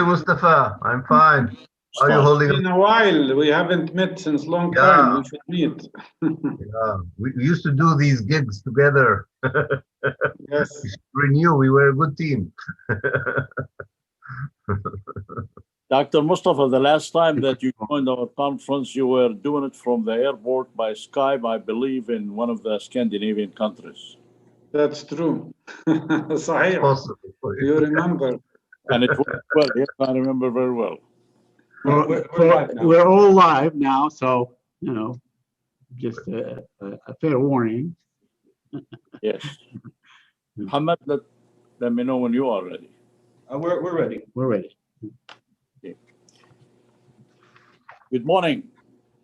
you, Mustafa? I'm fine. How are you holding It's been a while. We haven't met since long time. We should meet. Yeah, we used to do these gigs together. Yes. We knew we were a good team. Dr. Mustafa, the last time that you joined our conference, you were doing it from the airport by Skype, I believe, in one of the Scandinavian countries. That's true. صحيح. Possible. You remember. And it worked well. Yes, I remember very well. We're all live now, so, you know, just a fair warning. Yes. Muhammad, let me know when you are ready. We're ready. We're ready. Okay. Good morning.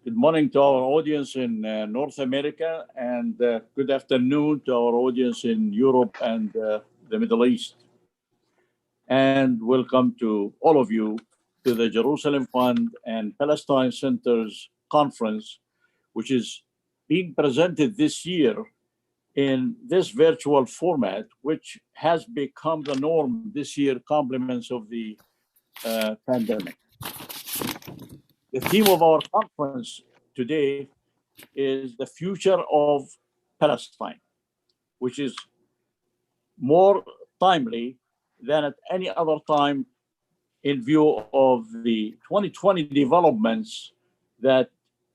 Good morning to our audience in North America, and good afternoon to our audience in Europe and the Middle East. And welcome to all of you to the Jerusalem Fund and Palestine Center's conference, which is being presented this year in this virtual format, which has become the norm this year, compliments of the pandemic. The theme of our conference today is the future of Palestine, which is more timely than at any other time in view of the 2020 developments that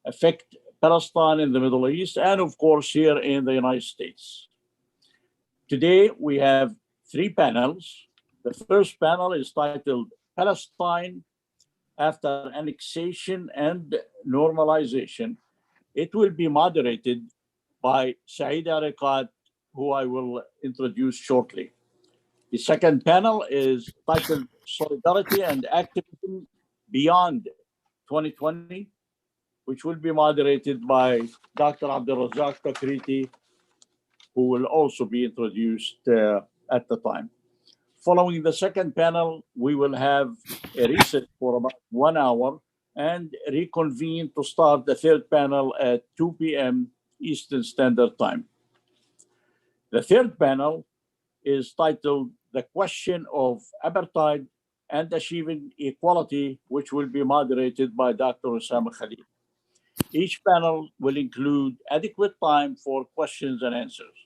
affect Palestine in the Middle East and, of course, here in the United States. Today, we have three panels. The first panel is titled Palestine After Annexation and Normalization. It will be moderated by Saeed Arikat, who I will introduce shortly. The second panel is titled Solidarity and Activism Beyond 2020, which will be moderated by Dr. Abdulrazak Takriti, who will also be introduced at the time. Following the second panel, we will have a recess for about 1 hour and reconvene to start the third panel at 2 p.m. Eastern Standard Time. The third panel is titled The Question of Apartheid and Achieving Equality, which will be moderated by Dr. Osama Khalid. Each panel will include adequate time for questions and answers.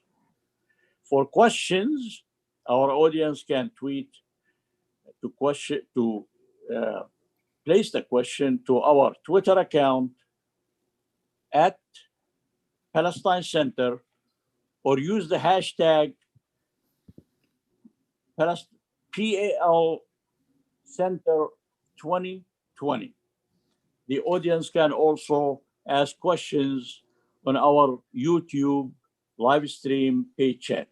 For questions, our audience can tweet to place the question to our Twitter account at Palestine Center, or use the hashtag PAL Center 2020. The audience can also ask questions on our YouTube live stream page chat.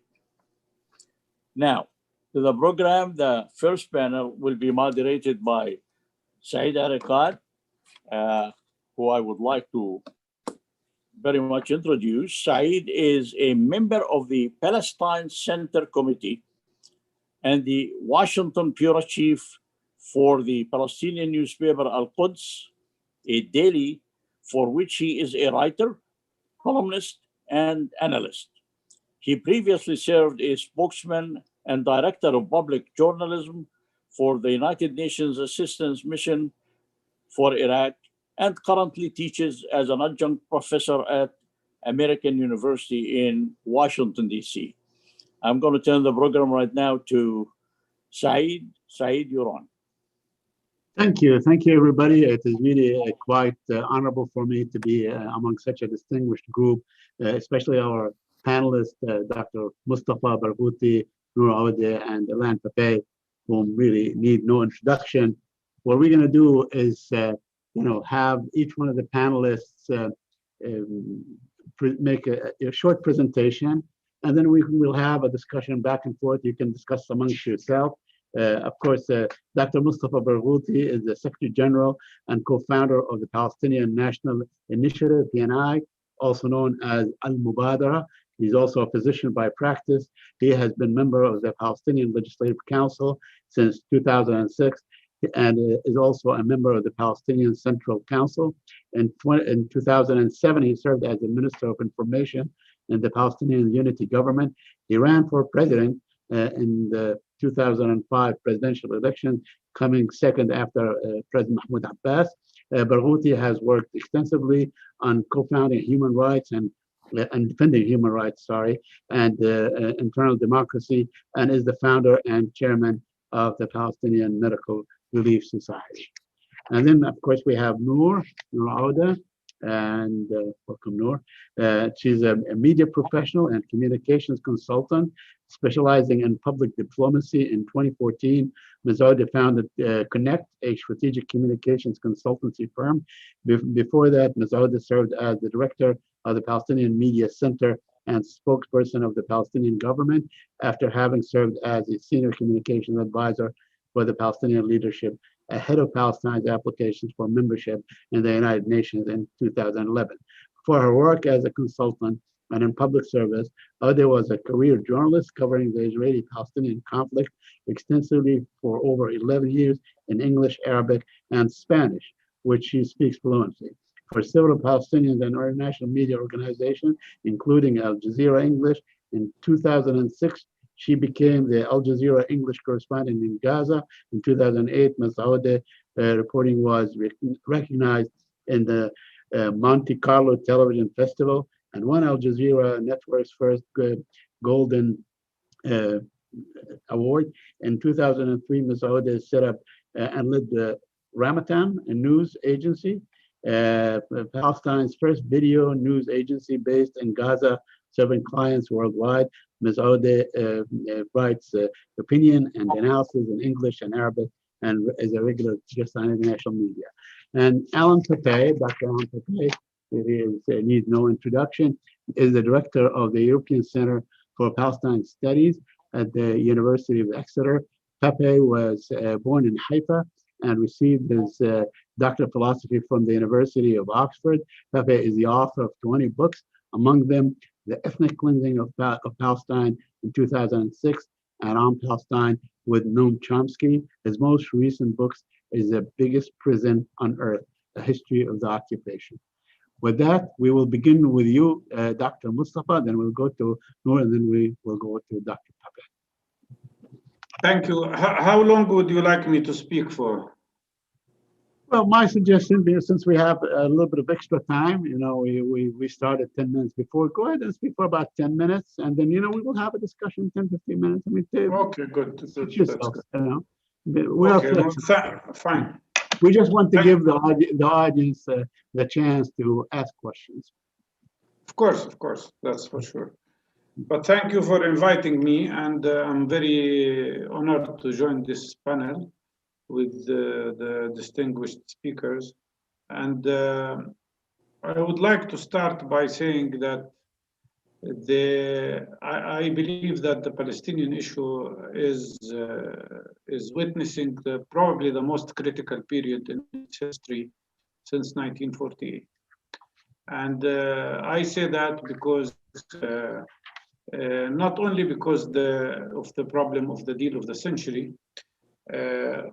Now, to the program, the first panel will be moderated by Saeed Arikat, who I would like to very much introduce. Saeed is a member of the Palestine Center Committee and the Washington Bureau Chief for the Palestinian newspaper Al-Quds, a daily for which he is a writer, columnist, and analyst. He previously served as spokesman and director of public journalism for the United Nations Assistance Mission for Iraq, and currently teaches as an adjunct professor at American University in Washington, D.C. I'm going to turn the program right now to Saeed. Saeed, you're on. Thank you, everybody. It is really quite honorable for me to be among such a distinguished group, especially our panelists, Dr. Mustafa Barghouti, Nour, Odeh, and Ilan Pappé, whom really need no introduction. What we're going to do is, have each one of the panelists make a short presentation, and then we will have a discussion back and forth. You can discuss amongst yourself. Of course, Dr. Mustafa Barghouti is the Secretary General and co-founder of the Palestinian National Initiative, PNI, also known as Al-Mubadara. He's also a physician by practice. He has been member of the Palestinian Legislative Council since 2006 and is also a member of the Palestinian Central Council. In 2007, he served as the Minister of Information in the Palestinian Unity Government. He ran for president in the 2005 presidential election, coming second after President Mahmoud Abbas. Barghouti has worked extensively on co-founding human rights and defending human rights, and internal democracy, and is the founder and chairman of the Palestinian Medical Relief Society. And then, of course, we have Nour Odeh, and welcome, Nour. She's a media professional and communications consultant specializing in public diplomacy. In 2014, Ms. Odeh founded Connect, a strategic communications consultancy firm. Before that, Ms. Odeh served as the director of the Palestinian Media Center and spokesperson of the Palestinian government after having served as a senior communications advisor for the Palestinian leadership ahead of Palestine's applications for membership in the United Nations in 2011. For her work as a consultant and in public service, Odeh was a career journalist covering the Israeli-Palestinian conflict extensively for over 11 years in English, Arabic, and Spanish, which she speaks fluently. For several Palestinian and international media organizations, including Al Jazeera English, in 2006, she became the Al Jazeera English correspondent in Gaza. In 2008, Ms. Odeh reporting was recognized in the Monte Carlo Television Festival and won Al Jazeera Network's first Golden Award. In 2003, Ms. Odeh set up and led the Ramatan, a news agency, Palestine's first video news agency based in Gaza, serving clients worldwide. Ms. Odeh writes opinion and analysis in English and Arabic and is a regular guest on international media. And Pappé, Dr. Ilan Pappé, needs no introduction, is the director of the European Center for Palestine Studies at the University of Exeter. Pappé was born in Haifa and received his Doctor of Philosophy from the University of Oxford. Pappé is the author of 20 books, among them The Ethnic Cleansing of Palestine in 2006 and On Palestine with Noam Chomsky. His most recent books is The Biggest Prison on Earth, A History of the Occupation. With that, we will begin with you, Dr. Mustafa, then we'll go to Nour, and then we will go to Dr. Pappé. Thank you. How long would you like me to speak for? Well, my suggestion, since we have a little bit of extra time, we started 10 minutes before. Go ahead and speak for about 10 minutes, and then, we will have a discussion 10, 15 minutes. Okay, good. Yourself, we're fine. We just want to give the audience the chance to ask questions. Of course, that's for sure. But thank you for inviting me, and I'm very honored to join this panel with the distinguished speakers. And I would like to start by saying that I believe that the Palestinian issue is witnessing probably the most critical period in its history since 1948. And I say that because not only because of the problem of the deal of the century,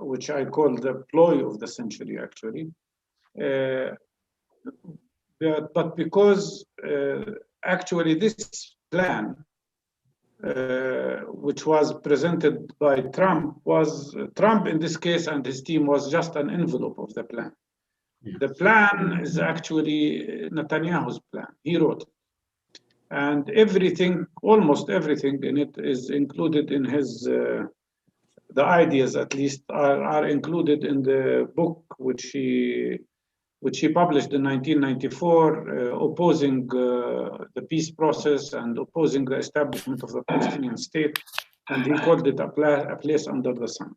which I call the ploy of the century, actually, but because actually this plan, which was presented by Trump in this case, and his team was just an envelope of the plan. Yeah. The plan is actually Netanyahu's plan. He wrote it. And everything, almost everything in it is included in his, the ideas at least are included in the book which he published in 1994, opposing the peace process and opposing the establishment of the Palestinian state, and he called it a place under the sun.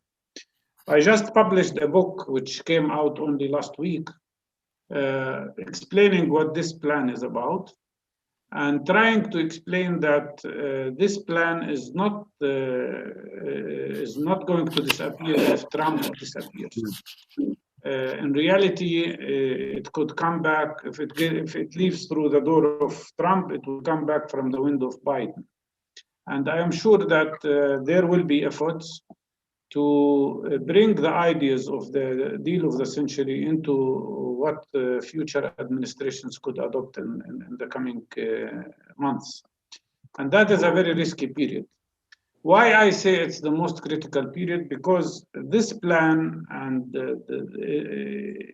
I just published a book which came out only last week, explaining what this plan is about, and trying to explain that this plan is not going to disappear if Trump disappears. In reality, it could come back, if it leaves through the door of Trump, it will come back from the window of Biden. And I am sure that there will be efforts to bring the ideas of the deal of the century into what future administrations could adopt in the coming months. And that is a very risky period. Why I say it's the most critical period? Because this plan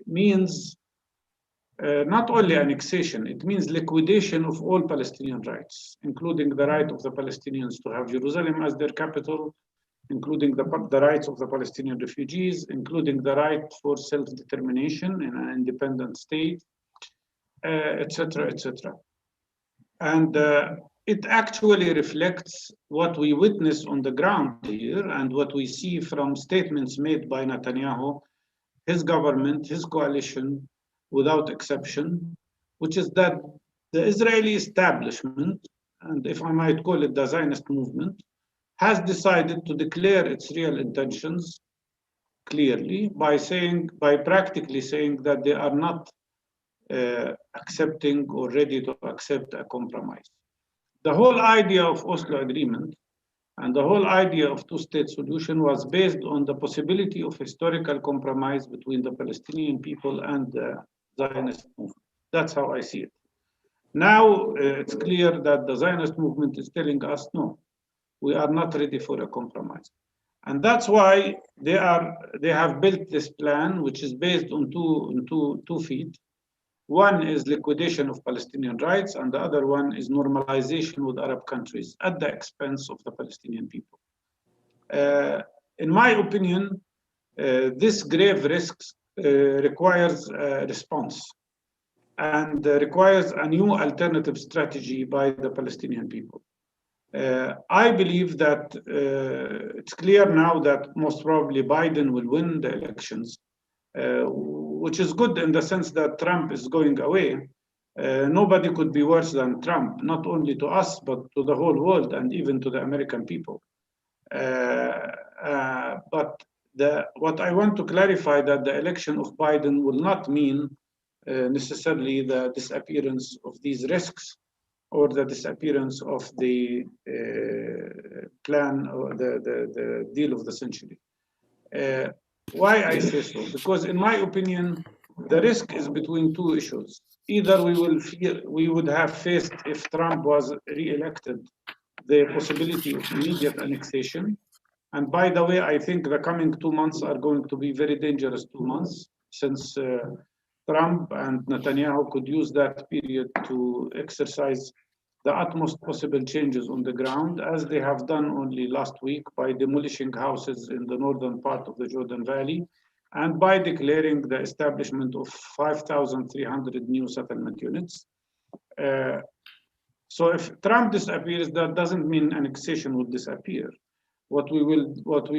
means not only annexation, it means liquidation of all Palestinian rights, including the right of the Palestinians to have Jerusalem as their capital, including the rights of the Palestinian refugees, including the right for self-determination in an independent state, etc., etc. And it actually reflects what we witness on the ground here and what we see from statements made by Netanyahu, his government, his coalition, without exception, which is that the Israeli establishment, and if I might call it the Zionist movement, has decided to declare its real intentions clearly by practically saying that they are not accepting or ready to accept a compromise. The whole idea of Oslo Agreement and the whole idea of two-state solution was based on the possibility of historical compromise between the Palestinian people and the Zionist movement. That's how I see it. Now it's clear that the Zionist movement is telling us, no, we are not ready for a compromise. And that's why they have built this plan, which is based on two feet. One is liquidation of Palestinian rights, and the other one is normalization with Arab countries at the expense of the Palestinian people. In my opinion, this grave risks requires a response and requires a new alternative strategy by the Palestinian people. I believe that it's clear now that most probably Biden will win the elections, which is good in the sense that Trump is going away. Nobody could be worse than Trump, not only to us, but to the whole world and even to the American people. But what I want to clarify that the election of Biden will not mean necessarily the disappearance of these risks or the disappearance of the plan or the deal of the century. Why I say so? Because in my opinion, the risk is between two issues. Either we would have faced, if Trump was re-elected, the possibility of immediate annexation. And by the way, I think the coming 2 months are going to be very dangerous 2 months, since Trump and Netanyahu could use that period to exercise the utmost possible changes on the ground, as they have done only last week by demolishing houses in the northern part of the Jordan Valley and by declaring the establishment of 5,300 new settlement units. So if Trump disappears, that doesn't mean annexation will disappear. What we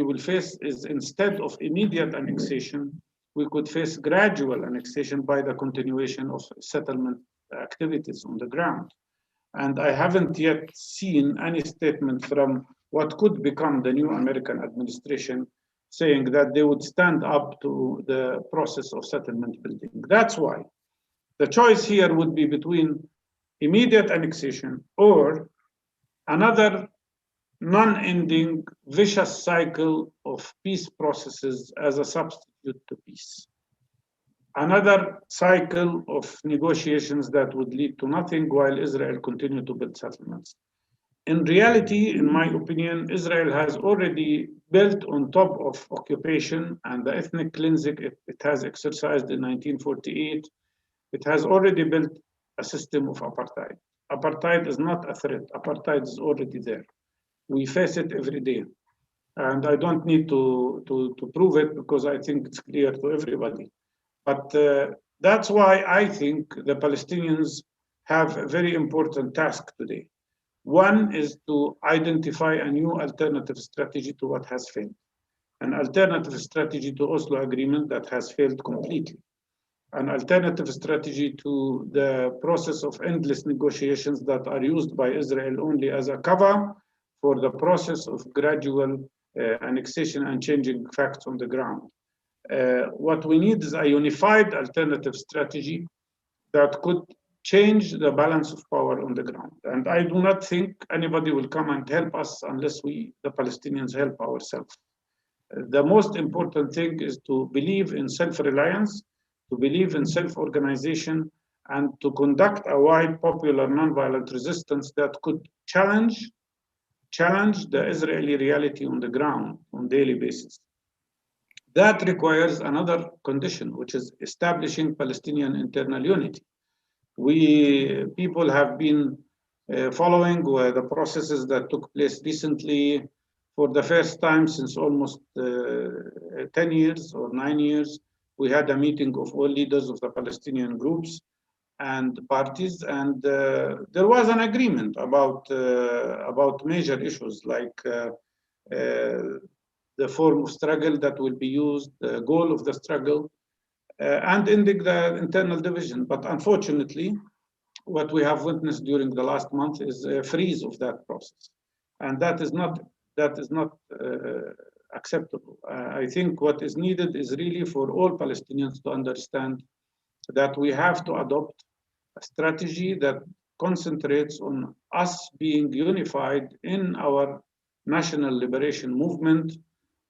will face is, instead of immediate annexation, we could face gradual annexation by the continuation of settlement activities on the ground. And I haven't yet seen any statement from what could become the new American administration saying that they would stand up to the process of settlement building. That's why the choice here would be between immediate annexation or another non-ending vicious cycle of peace processes as a substitute to peace. Another cycle of negotiations that would lead to nothing while Israel continued to build settlements. In reality, in my opinion, Israel has already built on top of occupation and the ethnic cleansing it has exercised in 1948, it has already built a system of apartheid. Apartheid is not a threat. Apartheid is already there. We face it every day. And I don't need to prove it because I think it's clear to everybody. But that's why I think the Palestinians have a very important task today. One is to identify a new alternative strategy to what has failed, an alternative strategy to Oslo Agreement that has failed completely, an alternative strategy to the process of endless negotiations that are used by Israel only as a cover for the process of gradual annexation and changing facts on the ground. What we need is a unified alternative strategy that could change the balance of power on the ground. And I do not think anybody will come and help us unless we, the Palestinians, help ourselves. The most important thing is to believe in self-reliance, to believe in self-organization, and to conduct a wide popular nonviolent resistance that could challenge challenge the Israeli reality on the ground on a daily basis. That requires another condition, which is establishing Palestinian internal unity. People have been following the processes that took place recently for the first time since almost 10 years or 9 years. We had a meeting of all leaders of the Palestinian groups and parties, and there was an agreement about major issues like the form of struggle that will be used, the goal of the struggle, and ending the internal division. But unfortunately, what we have witnessed during the last month is a freeze of that process, and that is not acceptable. I think what is needed is really for all Palestinians to understand that we have to adopt a strategy that concentrates on us being unified in our national liberation movement,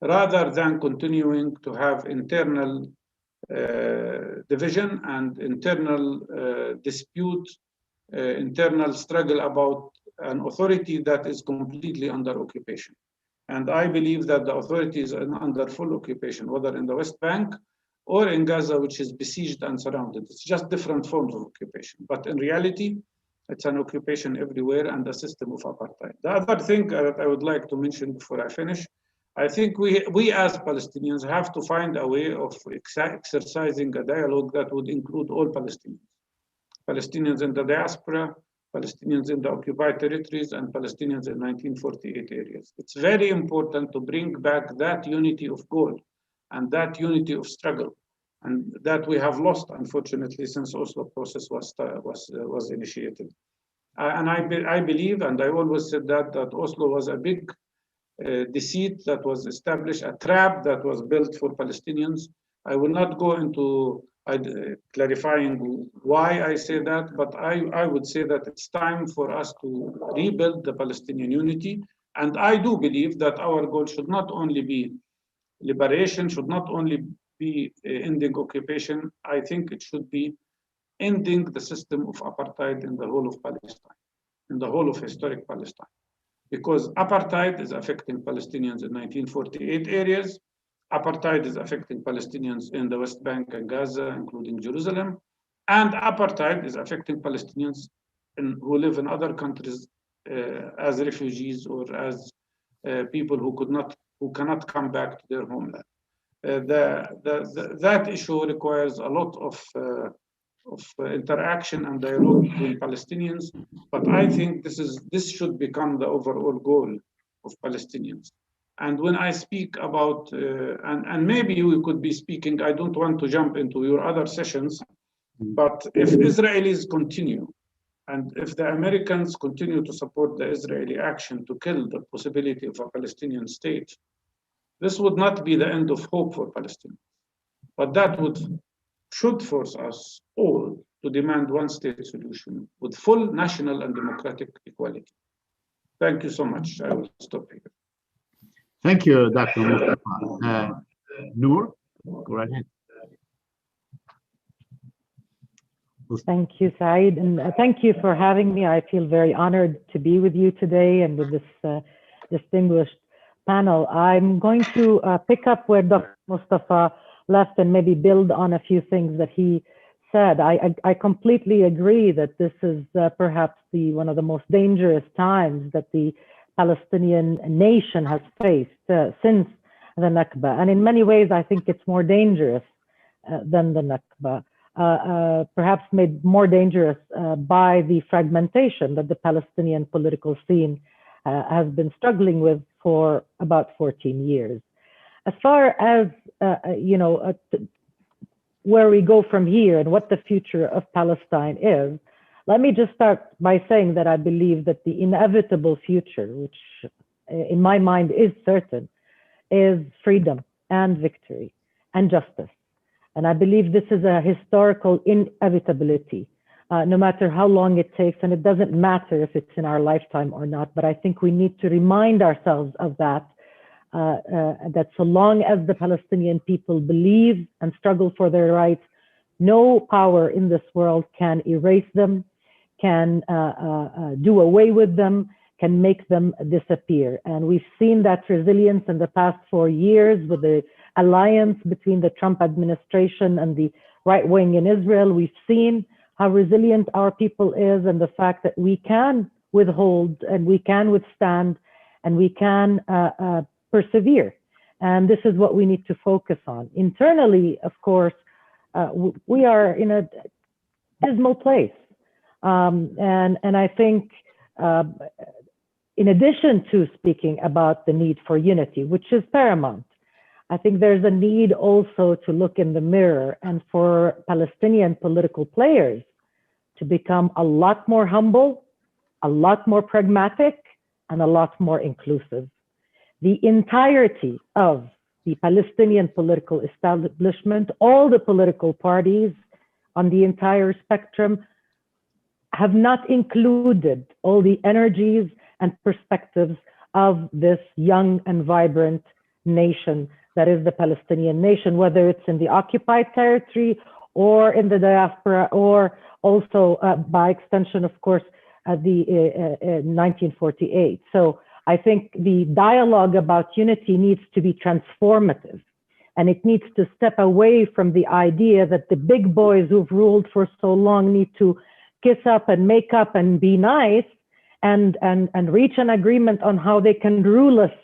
rather than continuing to have internal division and internal dispute, internal struggle about an authority that is completely under occupation. And I believe that the authority is under full occupation, whether in the West Bank or in Gaza, which is besieged and surrounded. It's just different forms of occupation. But in reality, it's an occupation everywhere and a system of apartheid. The other thing that I would like to mention before I finish, I think we as Palestinians have to find a way of exercising a dialogue that would include all Palestinians. Palestinians in the diaspora, Palestinians in the occupied territories, and Palestinians in 1948 areas. It's very important to bring back that unity of goal and that unity of struggle, and that we have lost, unfortunately, since Oslo process was initiated. And I believe, and I always said that Oslo was a big deceit that was established, a trap that was built for Palestinians. I will not go into clarifying why I say that, but I would say that it's time for us to rebuild the Palestinian unity. And I do believe that our goal should not only be liberation, should not only be ending occupation. I think it should be ending the system of apartheid in the whole of Palestine, in the whole of historic Palestine. Because apartheid is affecting Palestinians in 1948 areas. Apartheid is affecting Palestinians in the West Bank and Gaza, including Jerusalem. And apartheid is affecting Palestinians who live in other countries as refugees or as people who cannot come back to their homeland. That issue requires a lot of interaction and dialogue between Palestinians, but I think this should become the overall goal of Palestinians. And when I speak about, and maybe we could be speaking, I don't want to jump into your other sessions, but if Israelis continue, and if the Americans continue to support the Israeli action to kill the possibility of a Palestinian state, this would not be the end of hope for Palestinians, but that should force us all to demand one-state solution with full national and democratic equality. Thank you so much. I will stop here. Thank you, Dr. Mustafa. Nour, go right ahead. Thank you, Saeed, and thank you for having me. I feel very honored to be with you today and with this distinguished panel. I'm going to pick up where Dr. Mustafa left and maybe build on a few things that he said. I completely agree that this is perhaps one of the most dangerous times that the Palestinian nation has faced since the Nakba. And in many ways, I think it's more dangerous than the Nakba. Perhaps made more dangerous by the fragmentation that the Palestinian political scene has been struggling with for about 14 years. As far as where we go from here and what the future of Palestine is, let me just start by saying that I believe that the inevitable future, which in my mind is certain, is freedom and victory and justice. And I believe this is a historical inevitability, no matter how long it takes, and it doesn't matter if it's in our lifetime or not, but I think we need to remind ourselves of that, that so long as the Palestinian people believe and struggle for their rights, no power in this world can erase them, can do away with them, can make them disappear. And we've seen that resilience in the past 4 years with the alliance between the Trump administration and the right wing in Israel. We've seen how resilient our people is, and the fact that we can withhold and we can withstand and we can persevere. And this is what we need to focus on. Internally, of course, we are in a dismal place. And I think in addition to speaking about the need for unity, which is paramount, I think there's a need also to look in the mirror and for Palestinian political players to become a lot more humble, a lot more pragmatic, and a lot more inclusive. The entirety of the Palestinian political establishment, all the political parties on the entire spectrum, have not included all the energies and perspectives of this young and vibrant nation that is the Palestinian nation, whether it's in the occupied territory or in the diaspora, or also by extension, of course, the 1948. So I think the dialogue about unity needs to be transformative, and it needs to step away from the idea that the big boys who've ruled for so long need to kiss up and make up and be nice and reach an agreement on how they can rule us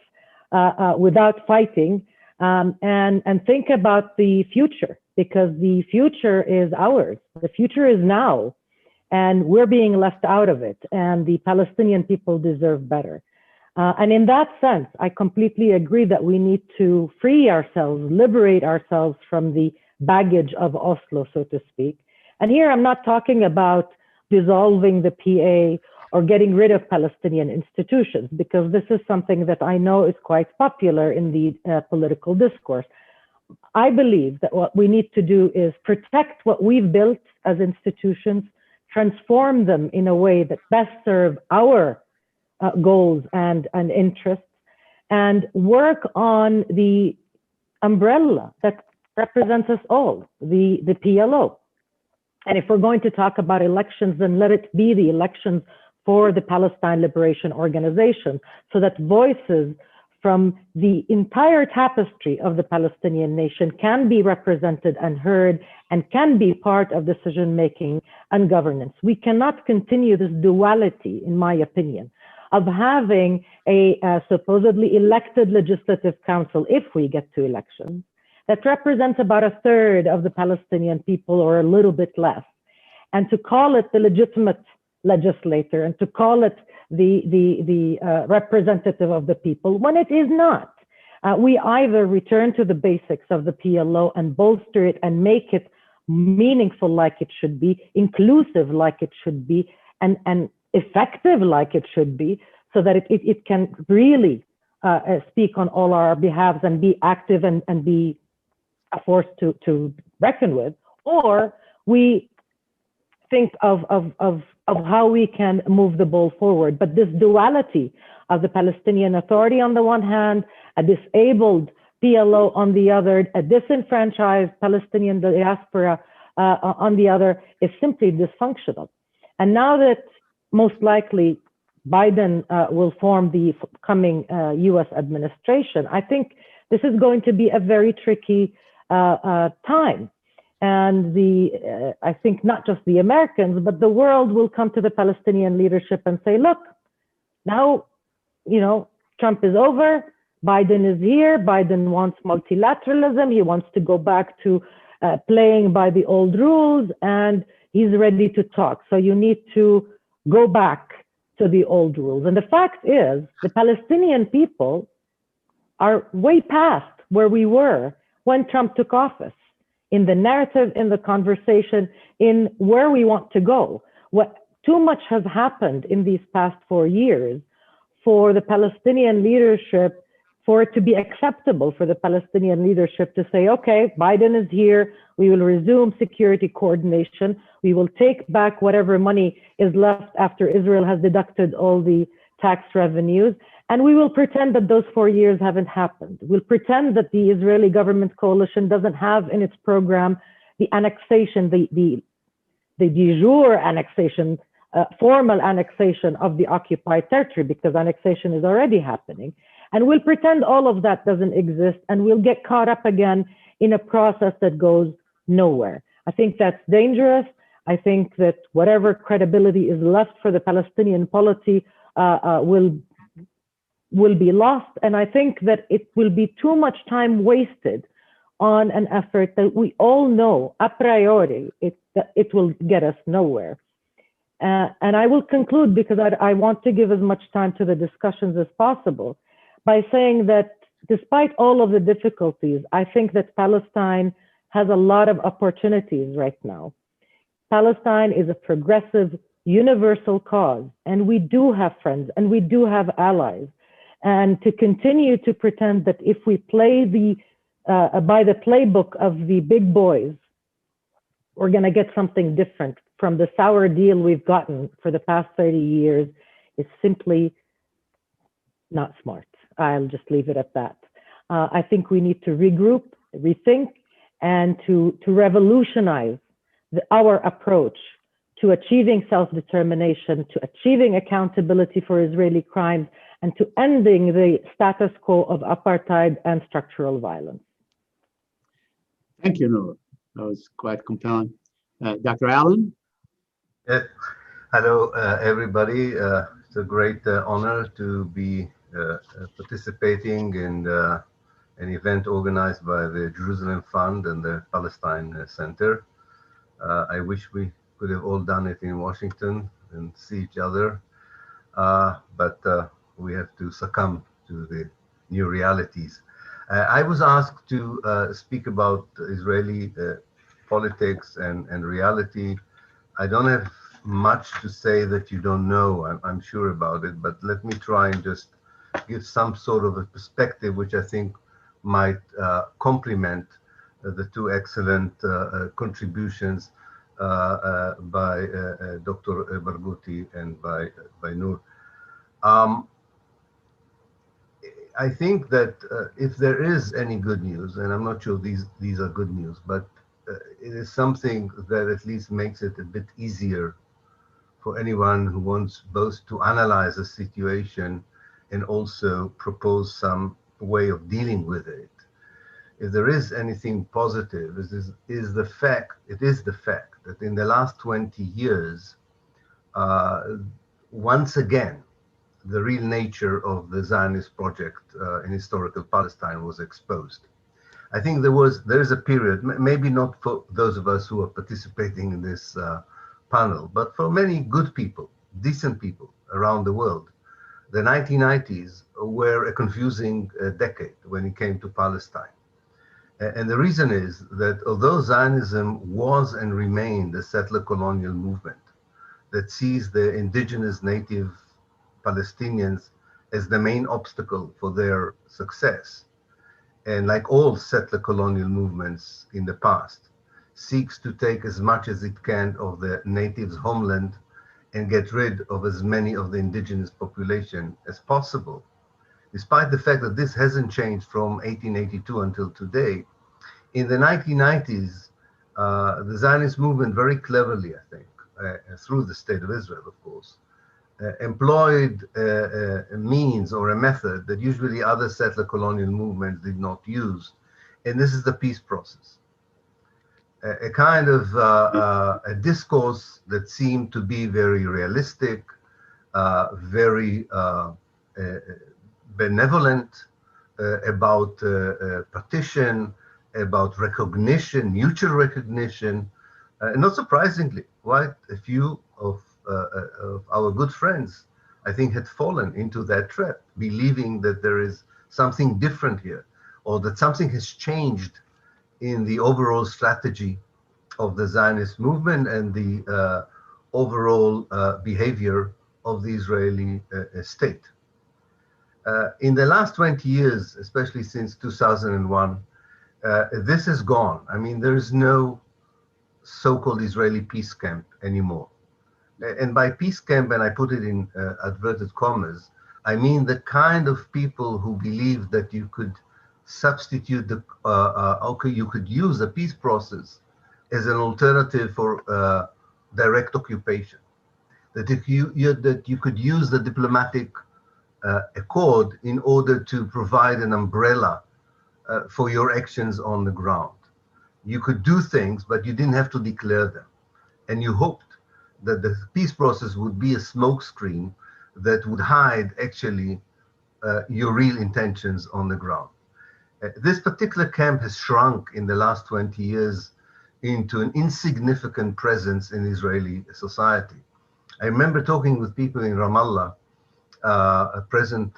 without fighting, and think about the future, because the future is ours. The future is now, and we're being left out of it, and the Palestinian people deserve better. And in that sense, I completely agree that we need to free ourselves, liberate ourselves from the baggage of Oslo, so to speak. And here I'm not talking about dissolving the PA or getting rid of Palestinian institutions, because this is something that I know is quite popular in the political discourse. I believe that what we need to do is protect what we've built as institutions, transform them in a way that best serve our goals and interests, and work on the umbrella that represents us all, the PLO. And if we're going to talk about elections, then let it be the elections for the Palestine Liberation Organization, so that voices from the entire tapestry of the Palestinian nation can be represented and heard and can be part of decision-making and governance. We cannot continue this duality, in my opinion, of having a supposedly elected legislative council, if we get to elections, that represents about a third of the Palestinian people or a little bit less, and to call it the legitimate legislator and to call it the representative of the people when it is not. We either return to the basics of the PLO and bolster it and make it meaningful like it should be, inclusive like it should be, and effective like it should be, so that it can really speak on all our behalves and be active and be a force to reckon with, or we think of how we can move the ball forward. But this duality of the Palestinian Authority on the one hand, a disabled PLO on the other, a disenfranchised Palestinian diaspora on the other, is simply dysfunctional. And now that most likely Biden will form the coming US administration, I think this is going to be a very tricky time. And I think not just the Americans, but the world will come to the Palestinian leadership and say, look, now, Trump is over, Biden is here, Biden wants multilateralism, he wants to go back to playing by the old rules, and he's ready to talk. So you need to go back to the old rules. And the fact is, the Palestinian people are way past where we were when Trump took office, in the narrative, in the conversation, in where we want to go. Too much has happened in these past 4 years for the Palestinian leadership, for it to be acceptable for the Palestinian leadership to say, okay, Biden is here, we will resume security coordination, we will take back whatever money is left after Israel has deducted all the tax revenues, and we will pretend that those 4 years haven't happened. We'll pretend that the Israeli government coalition doesn't have in its program the annexation, the de jure annexation formal annexation of the occupied territory, because annexation is already happening. And we'll pretend all of that doesn't exist, and we'll get caught up again in a process that goes nowhere. I think that's dangerous. I think that whatever credibility is left for the Palestinian polity will be lost. And I think that it will be too much time wasted on an effort that we all know a priori it will get us nowhere. And I will conclude, because I want to give as much time to the discussions as possible, by saying that despite all of the difficulties, I think that Palestine has a lot of opportunities right now. Palestine is a progressive, universal cause, and we do have friends and we do have allies. And to continue to pretend that if we play by the playbook of the big boys, we're going to get something different from the sour deal we've gotten for the past 30 years is simply not smart. I'll just leave it at that. I think we need to regroup, rethink, and to revolutionize our approach to achieving self-determination, to achieving accountability for Israeli crimes, and to ending the status quo of apartheid and structural violence. Thank you, Nour. That was quite compelling. Dr. Allen? Hello, everybody. It's a great honor to be participating in an event organized by the Jerusalem Fund and the Palestine Center. I wish we could have all done it in Washington and see each other, but we have to succumb to the new realities. I was asked to speak about Israeli politics and reality. I don't have much to say that you don't know, I'm sure about it, but let me try and just give some sort of a perspective which I think might complement the two excellent contributions by Dr. Barghouti and by Nour. I think that if there is any good news, and I'm not sure these are good news, but it is something that at least makes it a bit easier for anyone who wants both to analyze the situation and also propose some way of dealing with it. If there is anything positive, it is the fact that in the last 20 years, once again, the real nature of the Zionist project in historical Palestine was exposed. I think there is a period, maybe not for those of us who are participating in this panel, but for many good people, decent people around the world, the 1990s were a confusing decade when it came to Palestine. And the reason is that although Zionism was and remained a settler colonial movement that sees the indigenous native Palestinians as the main obstacle for their success, and like all settler colonial movements in the past, seeks to take as much as it can of the natives' homeland and get rid of as many of the indigenous population as possible. Despite the fact that this hasn't changed from 1882 until today, in the 1990s, the Zionist movement very cleverly, I think, through the State of Israel, of course, employed a means or a method that usually other settler colonial movements did not use, and this is the peace process. A kind of a discourse that seemed to be very realistic, very benevolent, about partition, about recognition, mutual recognition. Not surprisingly, quite a few of our good friends, I think, had fallen into that trap, believing that there is something different here, or that something has changed in the overall strategy of the Zionist movement and the overall behavior of the Israeli state. In the last 20 years, especially since 2001, this has gone. I mean, there is no so-called Israeli peace camp anymore. And by peace camp, and I put it in adverted commas, I mean the kind of people who believe that you could substitute you could use the peace process as an alternative for direct occupation. that if that you could use the diplomatic accord in order to provide an umbrella for your actions on the ground. You could do things, but you didn't have to declare them. And you hoped that the peace process would be a smokescreen that would hide actually your real intentions on the ground. This particular camp has shrunk in the last 20 years into an insignificant presence in Israeli society. I remember talking with people in Ramallah, present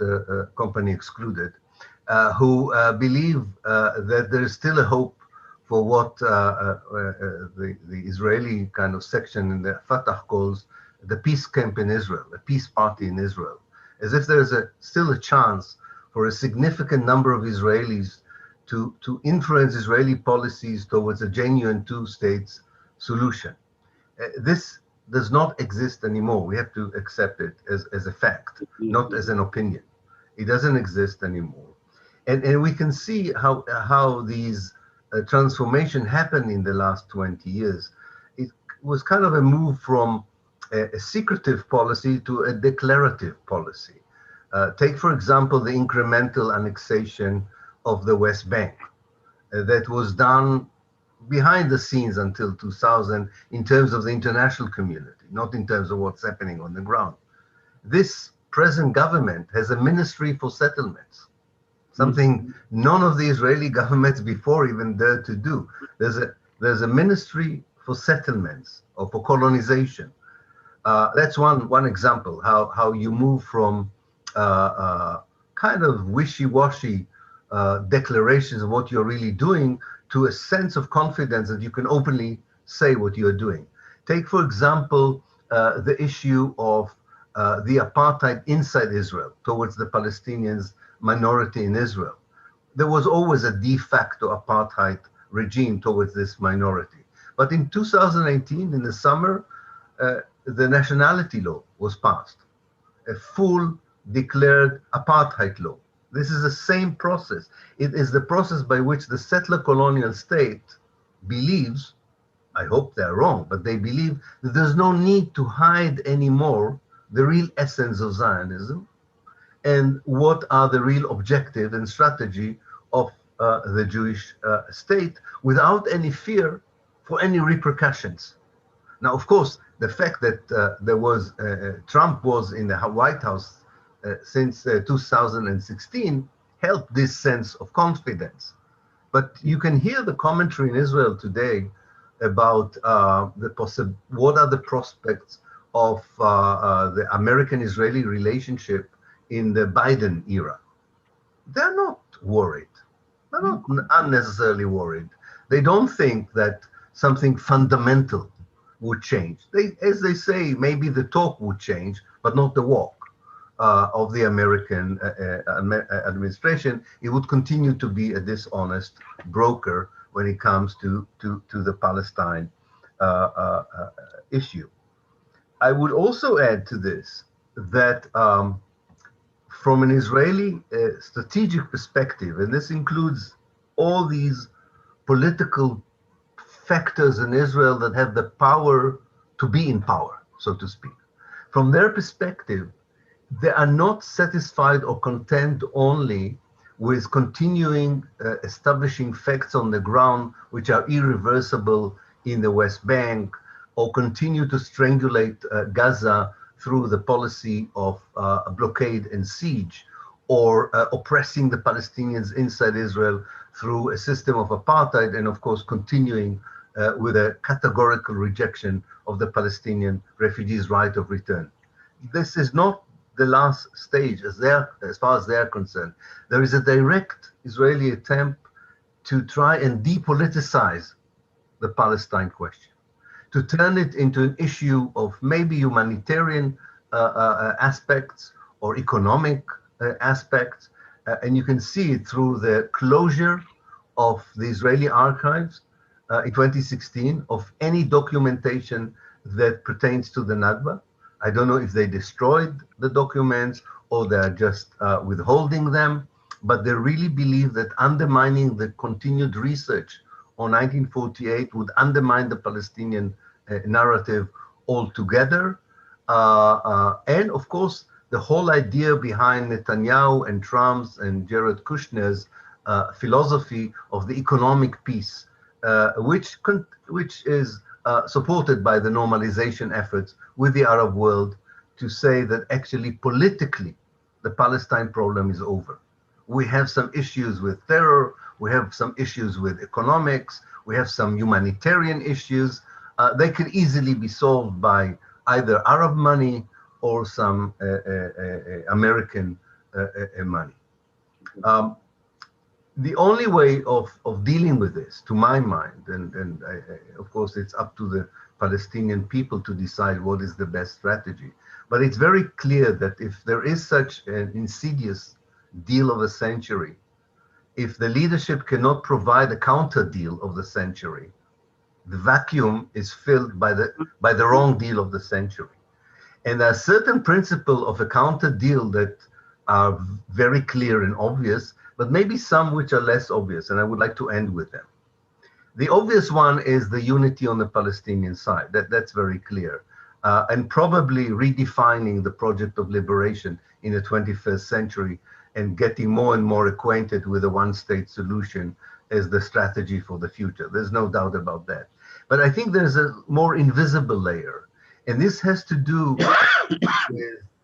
company excluded, who believe that there is still a hope for what the Israeli kind of section in the Fatah calls the peace camp in Israel, a peace party in Israel, as if there's still a chance for a significant number of Israelis to influence Israeli policies towards a genuine two-states solution. This does not exist anymore. We have to accept it as a fact, not as an opinion. It doesn't exist anymore. And we can see how these transformation happened in the last 20 years. It was kind of a move from a secretive policy to a declarative policy. Take, for example, the incremental annexation of the West Bank that was done behind the scenes until 2000 in terms of the international community, not in terms of what's happening on the ground. This present government has a ministry for settlements, something none of the Israeli governments before even dared to do. There's a ministry for settlements or for colonization. That's one example, how you move from kind of wishy-washy declarations of what you're really doing to a sense of confidence that you can openly say what you're doing. Take, for example, the issue of the apartheid inside Israel towards the Palestinians minority in Israel. There was always a de facto apartheid regime towards this minority. But in 2018, in the summer, the nationality law was passed, a full declared apartheid law. This is the same process. It is the process by which the settler colonial state believes, I hope they're wrong, but they believe that there's no need to hide anymore the real essence of Zionism and what are the real objective and strategy of the Jewish state without any fear for any repercussions. Now, of course, the fact that Trump was in the White House since 2016 helped this sense of confidence. But you can hear the commentary in Israel today about what are the prospects of the American-Israeli relationship in the Biden era. They're not worried. They're not unnecessarily worried. They don't think that something fundamental would change. As they say, maybe the talk would change, but not the walk of the American administration. It would continue to be a dishonest broker when it comes to the Palestine issue. I would also add to this that from an Israeli strategic perspective, and this includes all these political factors in Israel that have the power to be in power, so to speak. From their perspective, they are not satisfied or content only with continuing establishing facts on the ground which are irreversible in the West Bank, or continue to strangulate Gaza through the policy of blockade and siege, or oppressing the Palestinians inside Israel through a system of apartheid, and of course continuing with a categorical rejection of the Palestinian refugees' right of return. This is not the last stage as far as they're concerned. There is a direct Israeli attempt to try and depoliticize the Palestine question, to turn it into an issue of maybe humanitarian aspects or economic aspects. And you can see it through the closure of the Israeli archives in 2016 of any documentation that pertains to the Nakba. I don't know if they destroyed the documents or they're just withholding them, but they really believe that undermining the continued research on 1948 would undermine the Palestinian narrative altogether. And of course, the whole idea behind Netanyahu and Trump's and Jared Kushner's philosophy of the economic peace, which is supported by the normalization efforts with the Arab world, to say that actually politically the Palestine problem is over. We have some issues with terror, we have some issues with economics, we have some humanitarian issues. They could easily be solved by either Arab money or some American money. The only way of dealing with this, to my mind, and of course it's up to the Palestinian people to decide what is the best strategy, but it's very clear that if there is such an insidious deal of a century, if the leadership cannot provide a counter deal of the century, the vacuum is filled by the wrong deal of the century. And there are certain principles of a counter deal that are very clear and obvious, but maybe some which are less obvious, and I would like to end with them. The obvious one is the unity on the Palestinian side. That's very clear. And probably redefining the project of liberation in the 21st century and getting more and more acquainted with a one-state solution as the strategy for the future. There's no doubt about that. But I think there's a more invisible layer. And this has to do with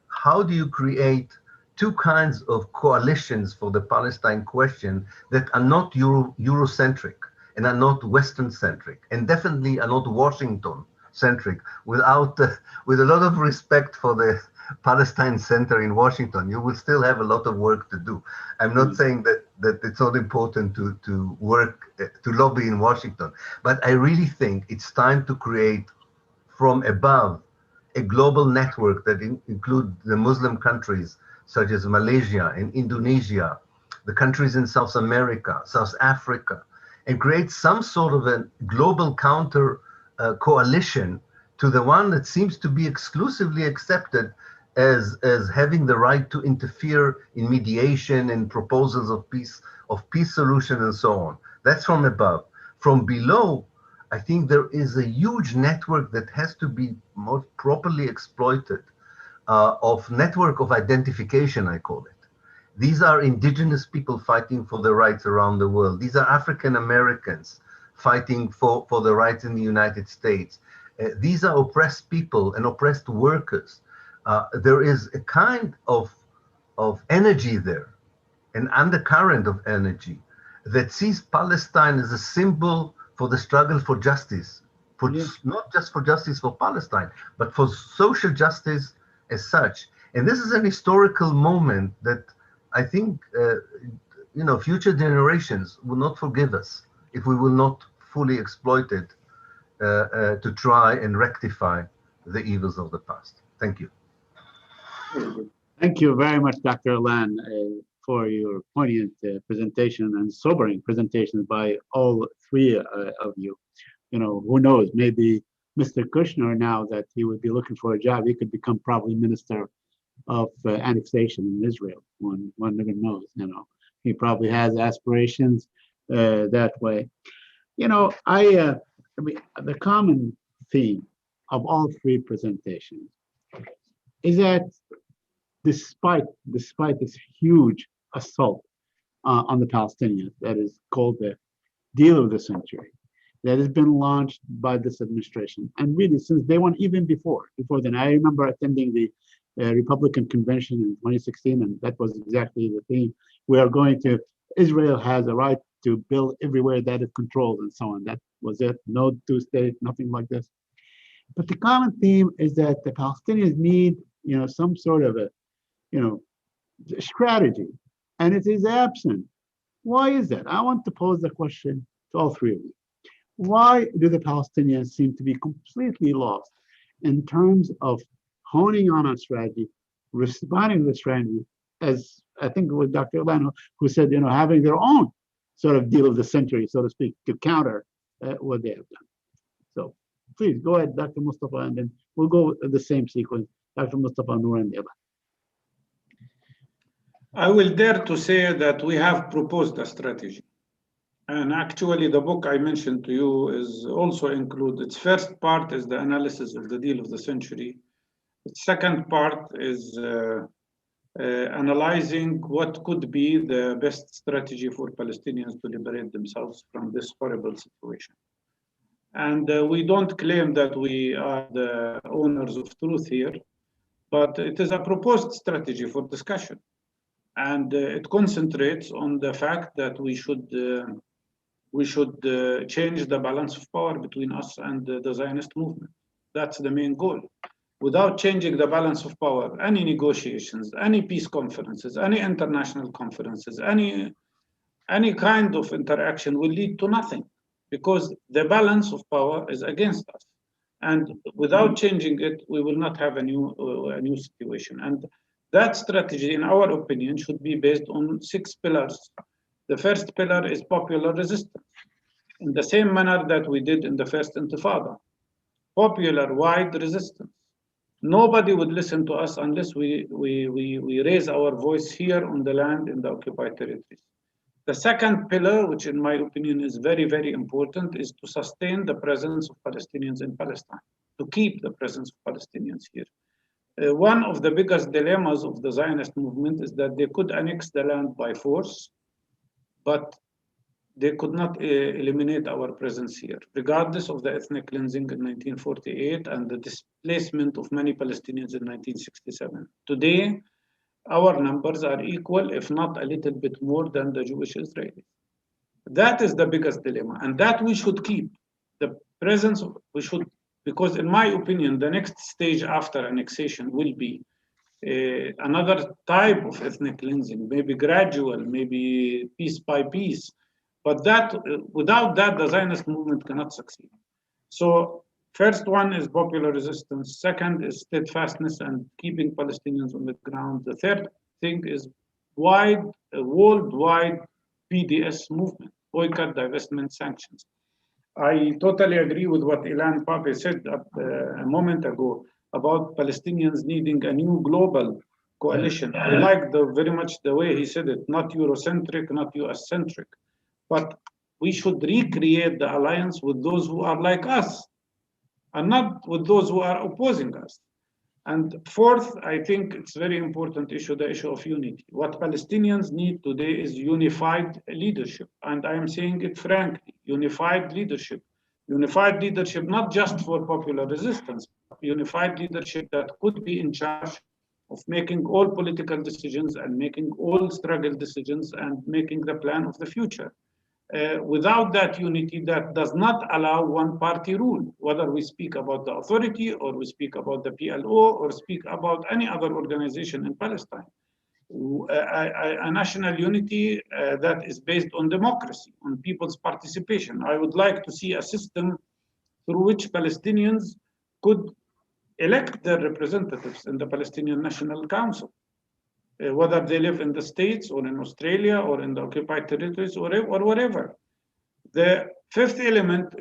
how do you create two kinds of coalitions for the Palestine question that are not Eurocentric and are not Western-centric and definitely are not Washington-centric. With a lot of respect for the Palestine Center in Washington, you will still have a lot of work to do. I'm not saying that it's not important to work, to lobby in Washington, but I really think it's time to create from above a global network that includes the Muslim countries such as Malaysia and Indonesia, the countries in South America, South Africa, and create some sort of a global counter coalition to the one that seems to be exclusively accepted as having the right to interfere in mediation and proposals of peace solution and so on. That's from above. From below, I think there is a huge network that has to be more properly exploited, of network of identification, I call it. These are indigenous people fighting for their rights around the world. These are African Americans fighting for the rights in the United States. These are oppressed people and oppressed workers. There is a kind of energy there, an undercurrent of energy that sees Palestine as a symbol for the struggle for justice, not just for justice for Palestine, but for social justice as such. And this is an historical moment that I think future generations will not forgive us if we will not fully exploit it to try and rectify the evils of the past. Thank you. Thank you very much, Dr. Ilan, for your poignant presentation and sobering presentations by all three of you. Who knows, maybe Mr. Kushner, now that he would be looking for a job, he could become probably Minister of Annexation in Israel. One never knows, He probably has aspirations that way. The common theme of all three presentations is that despite this huge assault on the Palestinians that is called the deal of the century, that has been launched by this administration, and really since day one, even before then. I remember attending the Republican convention in 2016, and that was exactly the theme. Israel has a right to build everywhere that it controls and so on. That was it. No two-state, nothing like this. But the common theme is that the Palestinians need, some sort of a, strategy, and it is absent. Why is that? I want to pose the question to all three of you. Why do the Palestinians seem to be completely lost in terms of honing on a strategy, responding to the strategy, as I think it was Dr. Ilan who said, having their own sort of deal of the century, so to speak, to counter what they have done. So please go ahead, Dr. Mustafa, and then we'll go with the same sequence, Dr. Mustafa, Nour, and Ilan. I will dare to say that we have proposed a strategy. And actually, the book I mentioned to you is also include, its first part is the analysis of the deal of the century. The second part is analyzing what could be the best strategy for Palestinians to liberate themselves from this horrible situation. And we don't claim that we are the owners of truth here, but it is a proposed strategy for discussion. And it concentrates on the fact that we should change the balance of power between us and the Zionist movement. That's the main goal. Without changing the balance of power, any negotiations, any peace conferences, any international conferences, any kind of interaction will lead to nothing, because the balance of power is against us. And without changing it, we will not have a new situation. And that strategy, in our opinion, should be based on 6 pillars. The first pillar is popular resistance, in the same manner that we did in the first Intifada. Popular, wide resistance. Nobody would listen to us unless we raise our voice here on the land in the occupied territories. The second pillar, which in my opinion is very, very important, is to sustain the presence of Palestinians in Palestine, to keep the presence of Palestinians here. One of the biggest dilemmas of the Zionist movement is that they could annex the land by force, but they could not eliminate our presence here, regardless of the ethnic cleansing in 1948 and the displacement of many Palestinians in 1967. Today, our numbers are equal, if not a little bit more than the Jewish Israelis. That is the biggest dilemma, and that we should keep. The presence of, because in my opinion, the next stage after annexation will be another type of ethnic cleansing, maybe gradual, maybe piece by piece. But that, without that, the Zionist movement cannot succeed. So first one is popular resistance. Second is steadfastness and keeping Palestinians on the ground. The third thing is worldwide PDS movement, boycott, divestment, sanctions. I totally agree with what Ilan Pappé said a moment ago about Palestinians needing a new global coalition. I like very much the way he said it, not Eurocentric, not US-centric. But we should recreate the alliance with those who are like us, and not with those who are opposing us. And fourth, I think it's very important issue, the issue of unity. What Palestinians need today is unified leadership. And I am saying it frankly, unified leadership. Unified leadership, not just for popular resistance, but unified leadership that could be in charge of making all political decisions and making all struggle decisions and making the plan of the future. Without that unity, that does not allow one-party rule, whether we speak about the authority or we speak about the PLO or speak about any other organization in Palestine. A national unity that is based on democracy, on people's participation. I would like to see a system through which Palestinians could elect their representatives in the Palestinian National Council. Whether they live in the States or in Australia or in the occupied territories or wherever. The fifth element,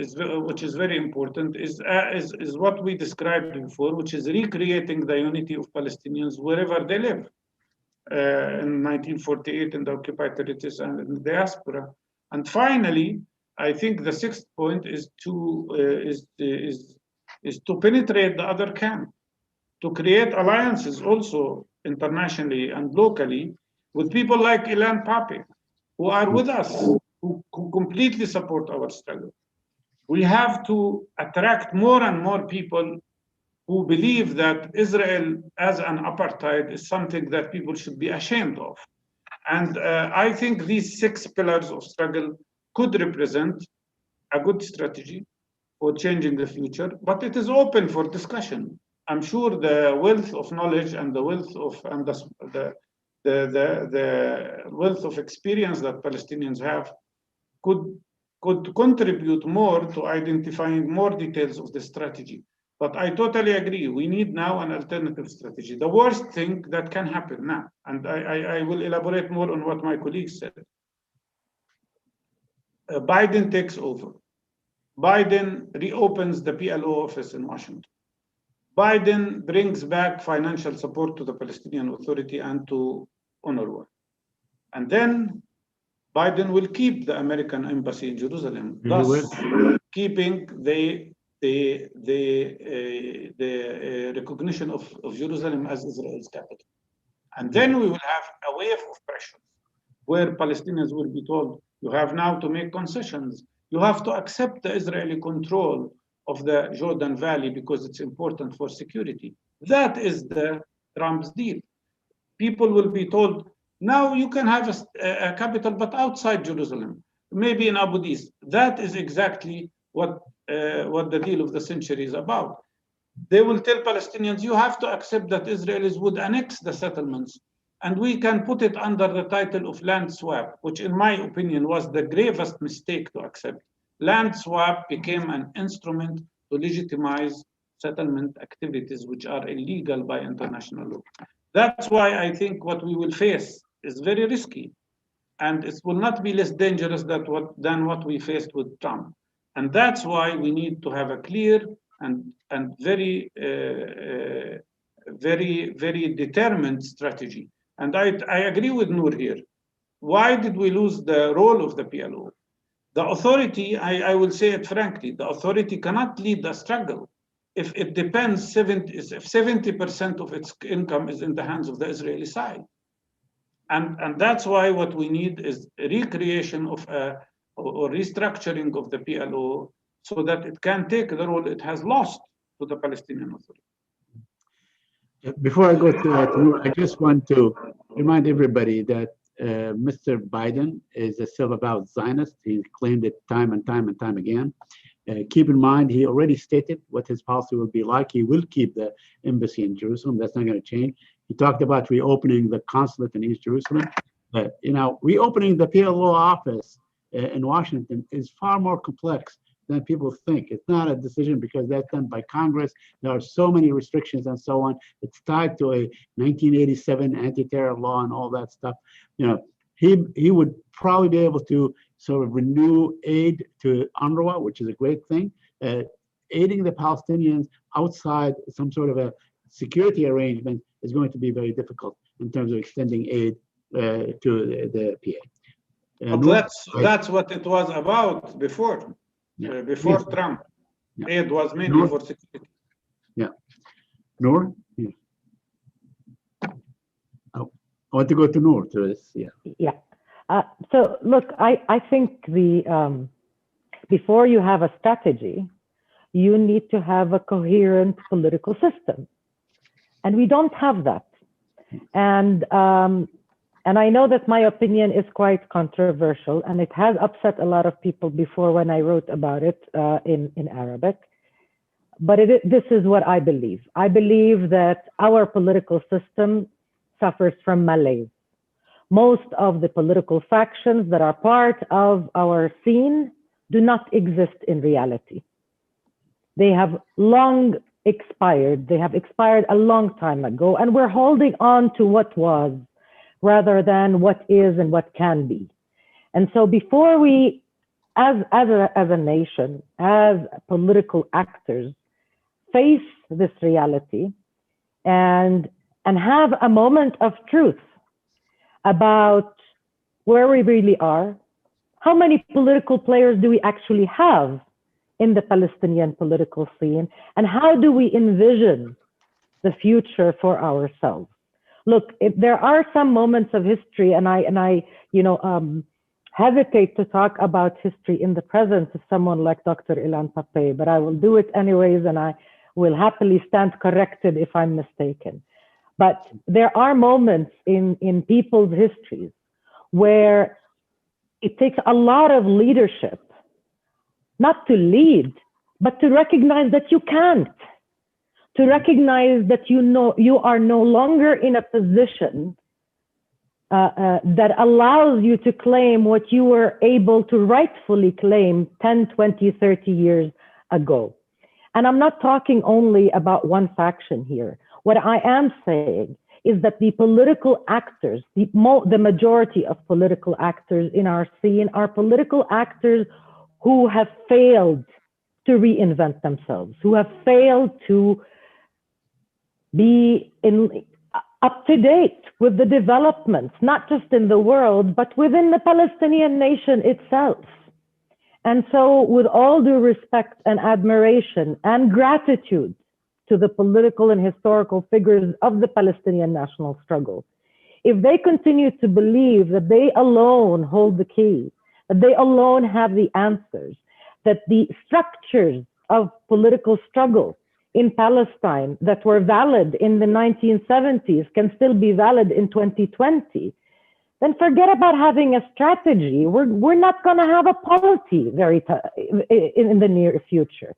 which is very important, is what we described before, which is recreating the unity of Palestinians wherever they live. In 1948 in the occupied territories and in the diaspora. And finally, I think the sixth point is to penetrate the other camp, to create alliances also internationally and locally with people like Ilan Pappé, who are with us, who completely support our struggle. We have to attract more and more people who believe that Israel as an apartheid is something that people should be ashamed of. And I think these 6 pillars of struggle could represent a good strategy for changing the future, but it is open for discussion. I'm sure the wealth of knowledge and the wealth of the wealth of experience that Palestinians have could contribute more to identifying more details of the strategy. But I totally agree. We need now an alternative strategy. The worst thing that can happen now, and I will elaborate more on what my colleagues said. Biden takes over. Biden reopens the PLO office in Washington. Biden brings back financial support to the Palestinian Authority and to UNRWA. And then Biden will keep the American embassy in Jerusalem, thus keeping the the recognition of Jerusalem as Israel's capital. And then we will have a wave of pressure where Palestinians will be told, you have now to make concessions. You have to accept the Israeli control of the Jordan Valley because it's important for security. That is the Trump's deal. People will be told, now you can have a capital, but outside Jerusalem, maybe in Abu Dhabi. That is exactly what the deal of the century is about. They will tell Palestinians, you have to accept that Israelis would annex the settlements, and we can put it under the title of land swap, which in my opinion was the gravest mistake to accept. Land swap became an instrument to legitimize settlement activities which are illegal by international law. That's why I think what we will face is very risky, and it will not be less dangerous than what we faced with Trump. And that's why we need to have a clear and very determined strategy. And I agree with Nour here. Why did we lose the role of the PLO? The authority, I will say it frankly, the authority cannot lead the struggle if it depends, if 70% of its income is in the hands of the Israeli side. And that's why what we need is a recreation of or restructuring of the PLO so that it can take the role it has lost to the Palestinian Authority. Before I go to Nour, I just want to remind everybody that Mr. Biden is a self-avowed Zionist. He claimed it time and time and time again. Keep in mind, he already stated what his policy will be like. He will keep the embassy in Jerusalem. That's not going to change. He talked about reopening the consulate in East Jerusalem. Reopening the PLO office in Washington is far more complex than people think. It's not a decision because that's done by Congress. There are so many restrictions and so on. It's tied to a 1987 anti-terror law and all that stuff. He would probably be able to sort of renew aid to UNRWA, which is a great thing. Aiding the Palestinians outside some sort of a security arrangement is going to be very difficult in terms of extending aid to the PA. But that's what it was about before. Yeah. Before Yes. Trump, Yeah. aid was mainly Nour? for security. Yeah. Nour? Yeah. Oh, I want to go to Nour to this. Yeah. Yeah. So look, I think before you have a strategy, you need to have a coherent political system, and we don't have that. And I know that my opinion is quite controversial, and it has upset a lot of people before when I wrote about it in Arabic. But this is what I believe. I believe that our political system suffers from malaise. Most of the political factions that are part of our scene do not exist in reality. They have long expired. They have expired a long time ago, and we're holding on to what was, rather than what is and what can be. And so before we, as a nation, as political actors, face this reality and have a moment of truth about where we really are, how many political players do we actually have in the Palestinian political scene, and how do we envision the future for ourselves? Look, if there are some moments of history, and I hesitate to talk about history in the presence of someone like Dr. Ilan Pappé, but I will do it anyways, and I will happily stand corrected if I'm mistaken. But there are moments in people's histories where it takes a lot of leadership, not to lead, but to recognize that you can't. To recognize that you are no longer in a position that allows you to claim what you were able to rightfully claim 10, 20, 30 years ago. And I'm not talking only about one faction here. What I am saying is that the political actors, the majority of political actors in our scene are political actors who have failed to reinvent themselves, who have failed to be up to date with the developments, not just in the world, but within the Palestinian nation itself. And so with all due respect and admiration and gratitude to the political and historical figures of the Palestinian national struggle, if they continue to believe that they alone hold the key, that they alone have the answers, that the structures of political struggle in Palestine that were valid in the 1970s can still be valid in 2020, then forget about having a strategy. We're not going to have a polity in the near future.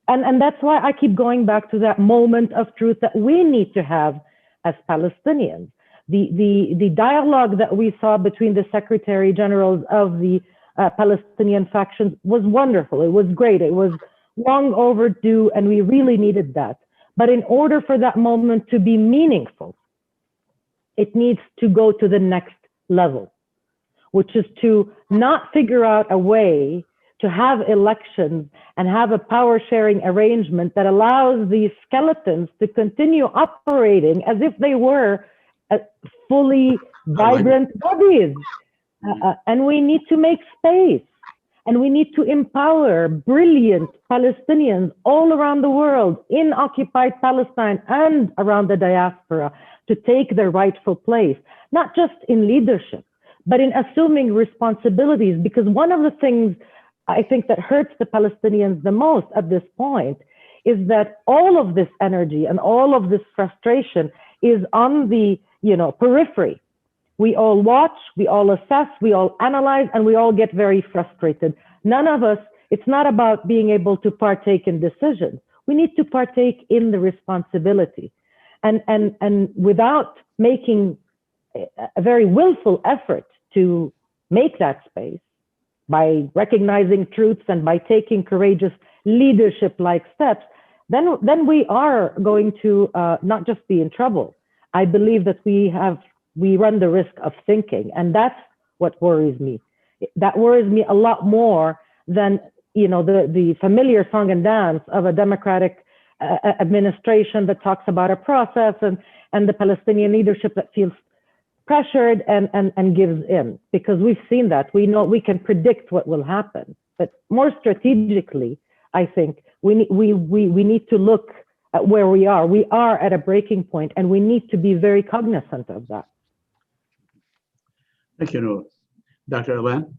And that's why I keep going back to that moment of truth that we need to have as Palestinians. The dialogue that we saw between the Secretary Generals of the Palestinian factions was wonderful. It was great. It was long overdue, and we really needed that. But in order for that moment to be meaningful, it needs to go to the next level, which is to not figure out a way to have elections and have a power sharing arrangement that allows these skeletons to continue operating as if they were fully vibrant bodies. And we need to make space, and we need to empower brilliant Palestinians all around the world in occupied Palestine and around the diaspora to take their rightful place, not just in leadership, but in assuming responsibilities. Because one of the things I think that hurts the Palestinians the most at this point is that all of this energy and all of this frustration is on the periphery. We all watch, we all assess, we all analyze, and we all get very frustrated. None of us, it's not about being able to partake in decisions. We need to partake in the responsibility. And without making a very willful effort to make that space, by recognizing truths and by taking courageous leadership-like steps, then we are going to not just be in trouble. I believe that we run the risk of thinking, and that's what worries me. That worries me a lot more than the familiar song and dance of a democratic administration that talks about a process and the Palestinian leadership that feels pressured and gives in, because we've seen that. We know we can predict what will happen, but more strategically, I think we need to look at where we are. We are at a breaking point, and we need to be very cognizant of that. Thank you, Nour. Dr. Ilan?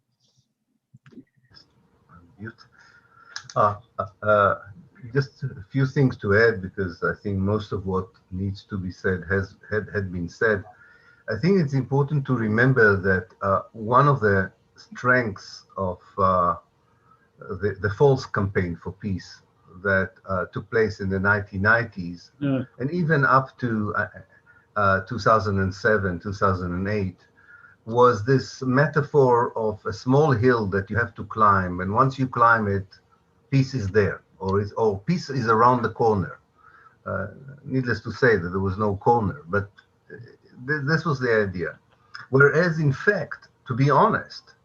Just a few things to add, because I think most of what needs to be said had been said. I think it's important to remember that one of the strengths of the false campaign for peace that took place in the 1990s and even up to 2007, 2008, was this metaphor of a small hill that you have to climb, and once you climb it, peace is there, or peace is around the corner. Needless to say that there was no corner, but this was the idea. Whereas, in fact, to be honest,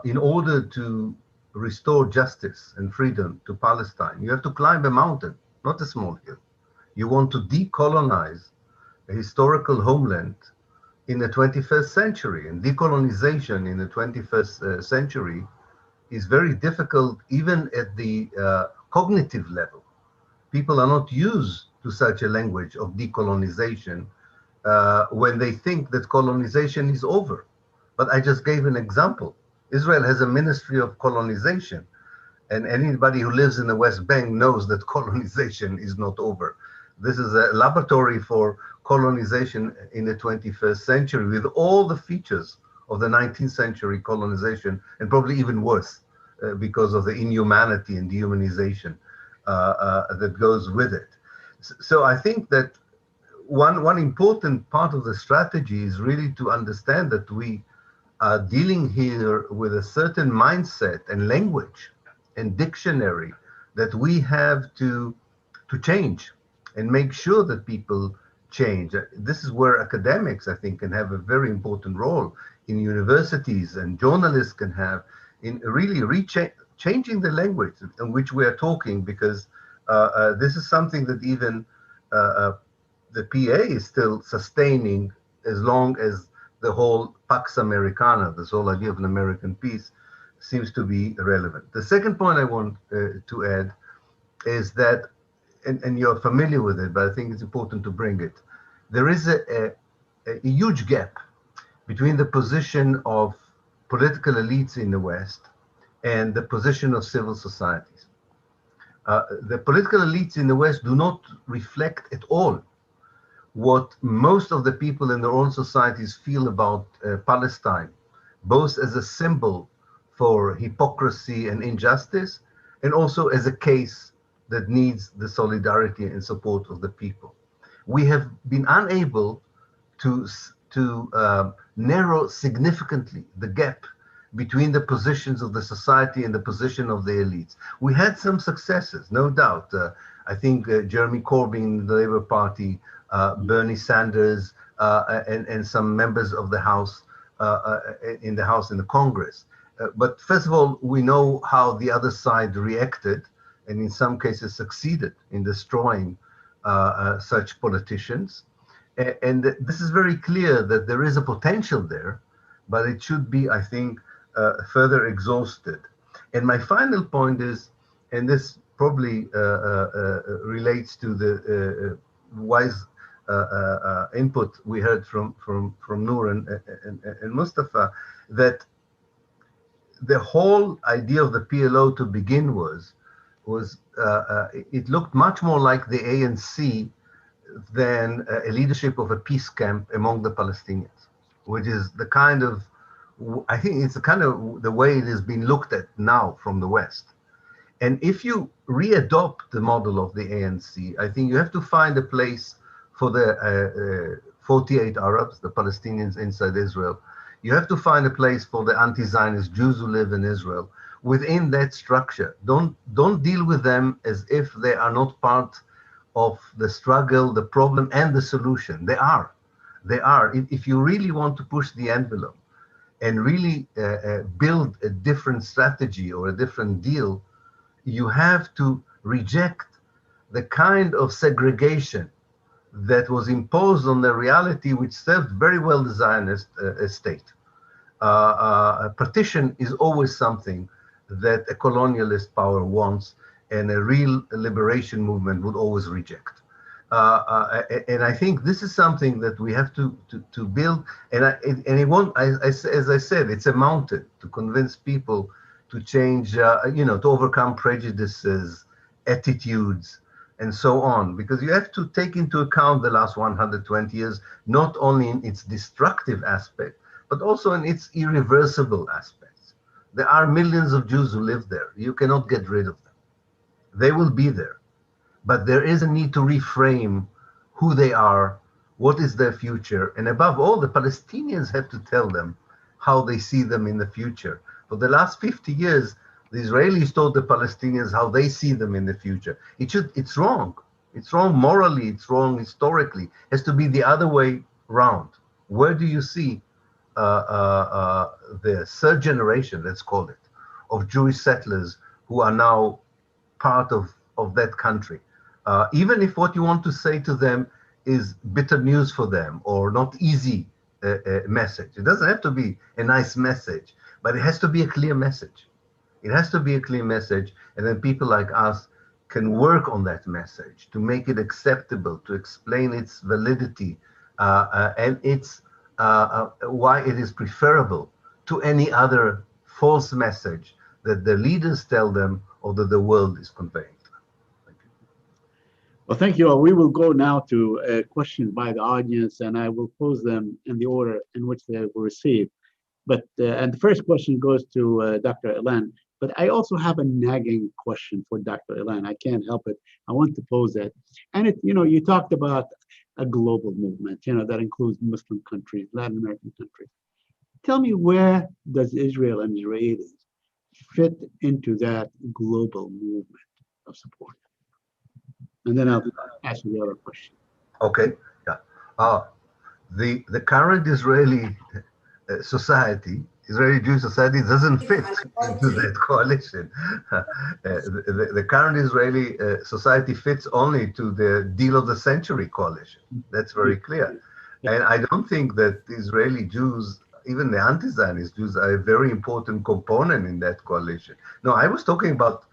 in order to restore justice and freedom to Palestine, you have to climb a mountain, not a small hill. You want to decolonize a historical homeland in the 21st century, and decolonization in the 21st century is very difficult, even at the cognitive level. People are not used to such a language of decolonization when they think that colonization is over. But I just gave an example. Israel has a ministry of colonization, and anybody who lives in the West Bank knows that colonization is not over. This is a laboratory for colonization in the 21st century with all the features of the 19th century colonization, and probably even worse because of the inhumanity and dehumanization that goes with it. So I think that one important part of the strategy is really to understand that we are dealing here with a certain mindset and language and dictionary that we have to change and make sure that people change. This is where academics, I think, can have a very important role in universities, and journalists can have in really changing the language in which we are talking, because this is something that even the PA is still sustaining, as long as the whole Pax Americana, this whole idea of an American peace, seems to be relevant. The second point I want to add is that, and you're familiar with it, but I think it's important to bring it. There is a huge gap between the position of political elites in the West and the position of civil societies. The political elites in the West do not reflect at all what most of the people in their own societies feel about Palestine, both as a symbol for hypocrisy and injustice, and also as a case that needs the solidarity and support of the people. We have been unable to narrow significantly the gap between the positions of the society and the position of the elites. We had some successes, no doubt. I think Jeremy Corbyn, the Labour Party, Bernie Sanders, and some members of the House, in the Congress. But first of all, we know how the other side reacted, and in some cases succeeded in destroying such politicians. And this is very clear that there is a potential there, but it should be, I think, further exhausted. And my final point is, and this probably relates to the wise input we heard from Nour and Mustafa, that the whole idea of the PLO to begin was it looked much more like the ANC than a leadership of a peace camp among the Palestinians, which is the kind of, I think it's the kind of the way it has been looked at now from the West. And if you readopt the model of the ANC, I think you have to find a place for the 48 Arabs, the Palestinians inside Israel. You have to find a place for the anti-Zionist Jews who live in Israel within that structure. Don't deal with them as if they are not part of the struggle, the problem, and the solution. They are. They are. If you really want to push the envelope and really build a different strategy or a different deal, you have to reject the kind of segregation that was imposed on the reality which served very well the Zionist state. A partition is always something that a colonialist power wants, and a real liberation movement would always reject. And I think this is something that we have to build. And as I said, it's a mountain to convince people to change, to overcome prejudices, attitudes, and so on. Because you have to take into account the last 120 years, not only in its destructive aspect, but also in its irreversible aspects. There are millions of Jews who live there. You cannot get rid of them. They will be there. But there is a need to reframe who they are, what is their future, and above all, the Palestinians have to tell them how they see them in the future. For the last 50 years, the Israelis told the Palestinians how they see them in the future. It's wrong. It's wrong morally, it's wrong historically. It has to be the other way round. Where do you see the third generation, let's call it, of Jewish settlers who are now part of that country? Even if what you want to say to them is bitter news for them or not easy message. It doesn't have to be a nice message, but it has to be a clear message. It has to be a clear message, and then people like us can work on that message to make it acceptable, to explain its validity and its why it is preferable to any other false message that the leaders tell them or that the world is conveying. Well, thank you all. We will go now to questions by the audience, and I will pose them in the order in which they were received. But and the first question goes to Dr. Ilan. But I also have a nagging question for Dr. Ilan. I can't help it. I want to pose it. And you talked about a global movement, that includes Muslim countries, Latin American countries. Tell me, where does Israel and Israelis fit into that global movement of support? And then I'll ask you the other question. Okay, yeah. The current Israeli society, Israeli Jewish society, doesn't fit into that coalition. The current Israeli society fits only to the Deal of the Century coalition. That's very clear. And I don't think that Israeli Jews even the anti-Zionist Jews are a very important component in that coalition. No, I was talking about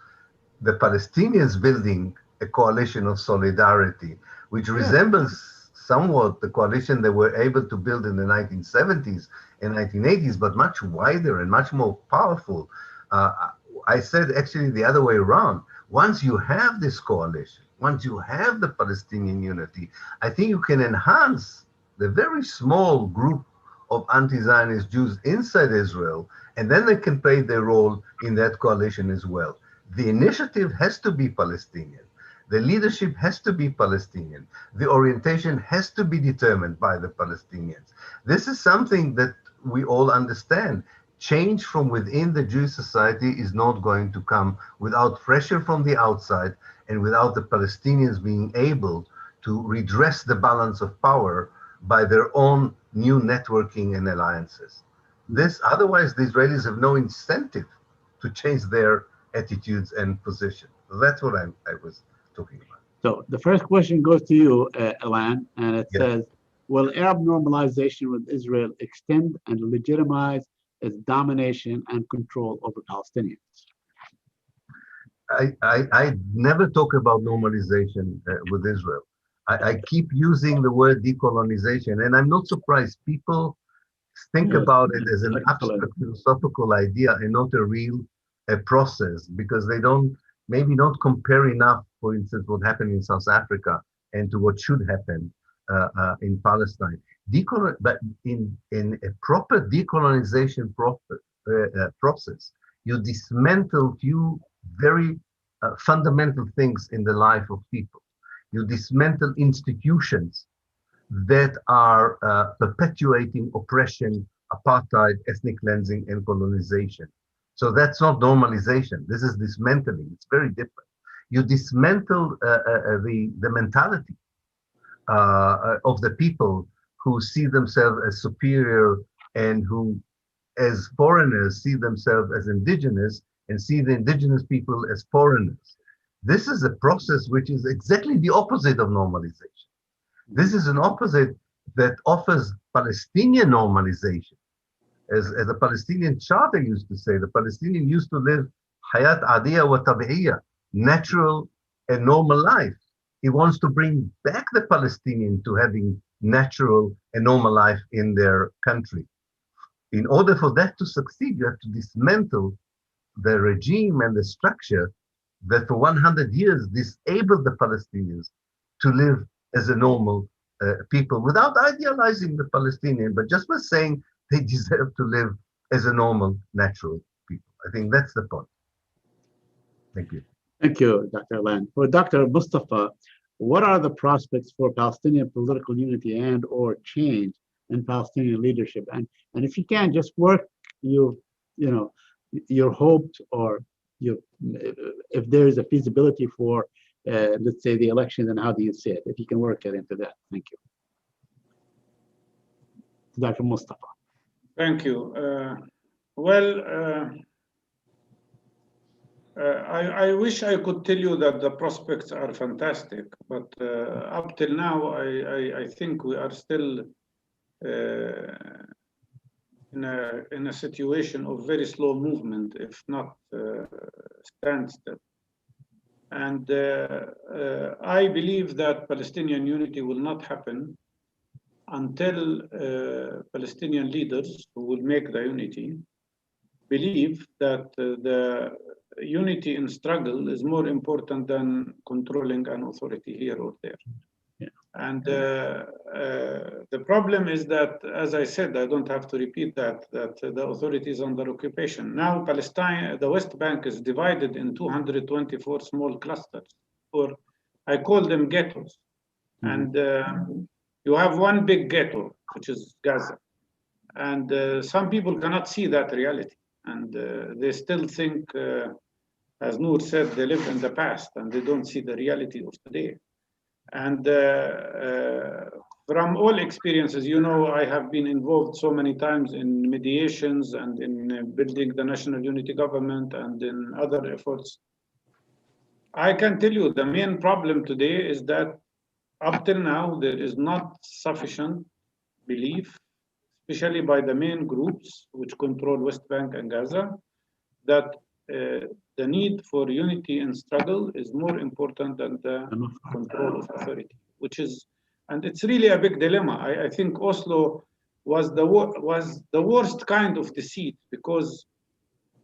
the Palestinians building a coalition of solidarity, which resembles somewhat the coalition they were able to build in the 1970s and 1980s, but much wider and much more powerful. I said actually the other way around. Once you have this coalition, once you have the Palestinian unity, I think you can enhance the very small group of anti-Zionist Jews inside Israel, and then they can play their role in that coalition as well. The initiative has to be Palestinian. The leadership has to be Palestinian. The orientation has to be determined by the Palestinians. This is something that we all understand. Change from within the Jewish society is not going to come without pressure from the outside and without the Palestinians being able to redress the balance of power by their own new networking and alliances. Otherwise, the Israelis have no incentive to change their attitudes and position. So that's what I was talking about. So the first question goes to you, Ilan, and it says, will Arab normalization with Israel extend and legitimize its domination and control over Palestinians? I never talk about normalization with Israel. I keep using the word decolonization, and I'm not surprised. People think about it as an abstract philosophical idea and not a real process, because they don't maybe not compare enough, for instance, what happened in South Africa and to what should happen in Palestine. But in a proper decolonization process, you dismantle few very fundamental things in the life of people. You dismantle institutions that are perpetuating oppression, apartheid, ethnic cleansing, and colonization. So that's not normalization. This is dismantling. It's very different. You dismantle the mentality of the people who see themselves as superior and who, as foreigners, see themselves as indigenous and see the indigenous people as foreigners. This is a process which is exactly the opposite of normalization. This is an opposite that offers Palestinian normalization. As the Palestinian charter used to say, the Palestinian used to live hayat adiyah wa tabi'iyah, natural and normal life. He wants to bring back the Palestinian to having natural and normal life in their country. In order for that to succeed, you have to dismantle the regime and the structure that for 100 years disabled the Palestinians to live as a normal people without idealizing the Palestinian, but just by saying they deserve to live as a normal, natural people. I think that's the point. Thank you. Thank you, Dr. Ilan. For Dr. Mustafa, what are the prospects for Palestinian political unity and or change in Palestinian leadership? And if you can, just work your hopes, or if there is a feasibility for, let's say, the elections, and how do you see it? If you can work it into that. Thank you. Dr. Mustafa. Thank you. I wish I could tell you that the prospects are fantastic, but up till now, I think we are still in a situation of very slow movement, if not standstill. And I believe that Palestinian unity will not happen until Palestinian leaders who will make the unity believe that the unity in struggle is more important than controlling an authority here or there. Yeah. And the problem is that, as I said, I don't have to repeat that the authority is under occupation. Now Palestine, the West Bank is divided in 224 small clusters, or I call them ghettos. Mm-hmm. And you have one big ghetto, which is Gaza. And some people cannot see that reality. And they still think, as Nour said, they live in the past and they don't see the reality of today. And from all experiences, I have been involved so many times in mediations and in building the national unity government and in other efforts. I can tell you the main problem today is that up till now, there is not sufficient belief, especially by the main groups which control West Bank and Gaza, that the need for unity and struggle is more important than the control of authority, which is, and it's really a big dilemma. I think Oslo was the worst kind of deceit, because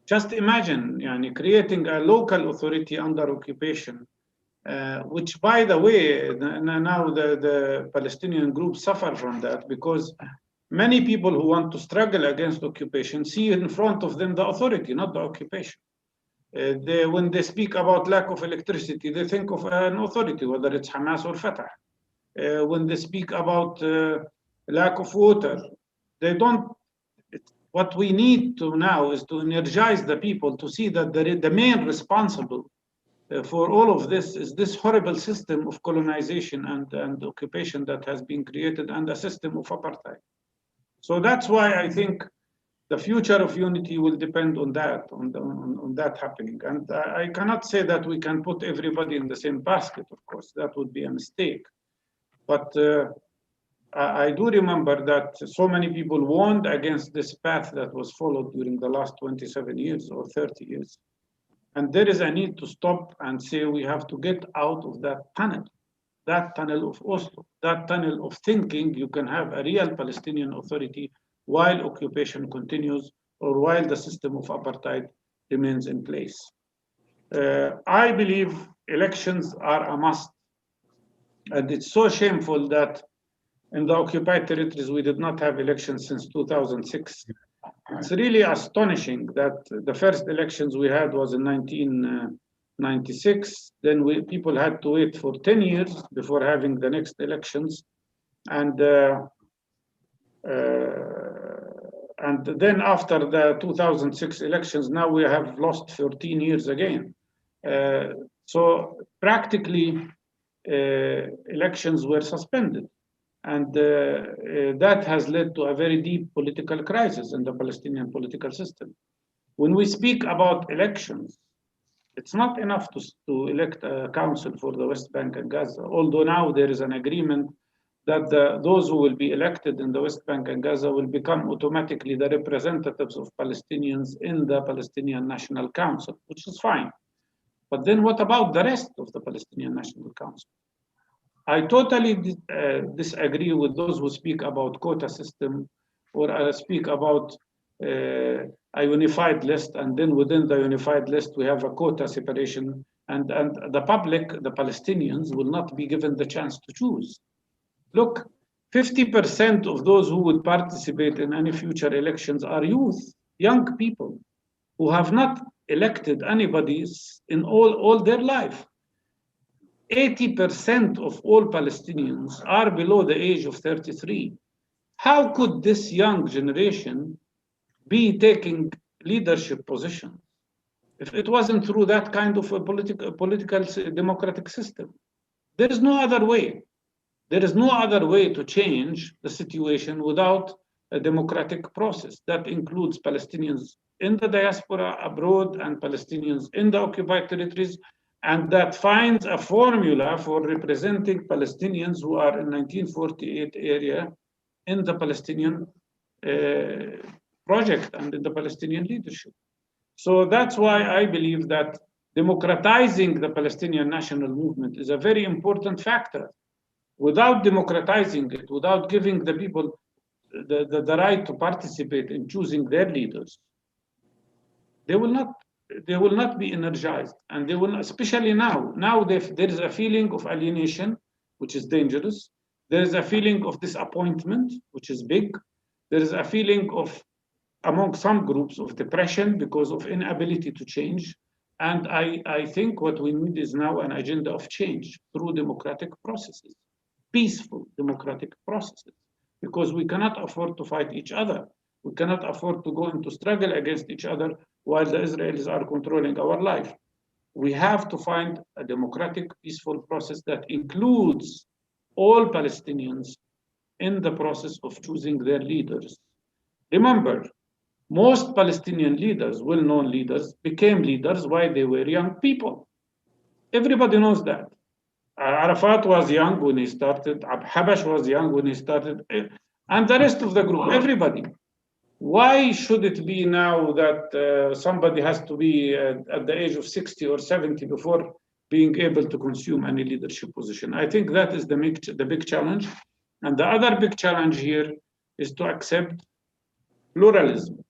just imagine creating a local authority under occupation, which, by the way, now the Palestinian groups suffer from that, because many people who want to struggle against occupation see in front of them the authority, not the occupation. When they speak about lack of electricity, they think of an authority, whether it's Hamas or Fatah. When they speak about lack of water, they don't. What we need to now is to energize the people to see that the main responsible for all of this is this horrible system of colonization and occupation that has been created, and a system of apartheid. So that's why I think the future of unity will depend on that, on that happening. And I cannot say that we can put everybody in the same basket, of course, that would be a mistake. But I do remember that so many people warned against this path that was followed during the last 27 years or 30 years. And there is a need to stop and say we have to get out of that tunnel of Oslo, that tunnel of thinking you can have a real Palestinian authority while occupation continues, or while the system of apartheid remains in place. I believe elections are a must. And it's so shameful that in the occupied territories, we did not have elections since 2006. It's really astonishing that the first elections we had was in 1996. Then people had to wait for 10 years before having the next elections. And then after the 2006 elections, now we have lost 13 years again. So practically, elections were suspended. And that has led to a very deep political crisis in the Palestinian political system. When we speak about elections, it's not enough to elect a council for the West Bank and Gaza, although now there is an agreement that those who will be elected in the West Bank and Gaza will become automatically the representatives of Palestinians in the Palestinian National Council, which is fine. But then what about the rest of the Palestinian National Council? I totally disagree with those who speak about quota system, or speak about a unified list, and then within the unified list we have a quota separation, and the public, the Palestinians, will not be given the chance to choose. Look, 50% of those who would participate in any future elections are youth, young people, who have not elected anybody in all their life. 80% of all Palestinians are below the age of 33. How could this young generation be taking leadership positions if it wasn't through that kind of a political democratic system? There is no other way. There is no other way to change the situation without a democratic process that includes Palestinians in the diaspora abroad and Palestinians in the occupied territories, and that finds a formula for representing Palestinians who are in 1948 area in the Palestinian project and in the Palestinian leadership. So that's why I believe that democratizing the Palestinian national movement is a very important factor. Without democratizing it, without giving the people the right to participate in choosing their leaders, they will not be energized, and they will not, especially now. Now there is a feeling of alienation, which is dangerous. There is a feeling of disappointment, which is big. There is a feeling of, among some groups, of depression because of inability to change. And I think what we need is now an agenda of change through democratic processes, peaceful democratic processes, because we cannot afford to fight each other. We cannot afford to go into struggle against each other while the Israelis are controlling our life. We have to find a democratic, peaceful process that includes all Palestinians in the process of choosing their leaders. Remember, most Palestinian leaders, well-known leaders, became leaders while they were young people. Everybody knows that. Arafat was young when he started. Habash was young when he started. and the rest of the group, everybody. Why should it be now that somebody has to be at the age of 60 or 70 before being able to consume any leadership position? I think that is the big challenge. And the other big challenge here is to accept pluralism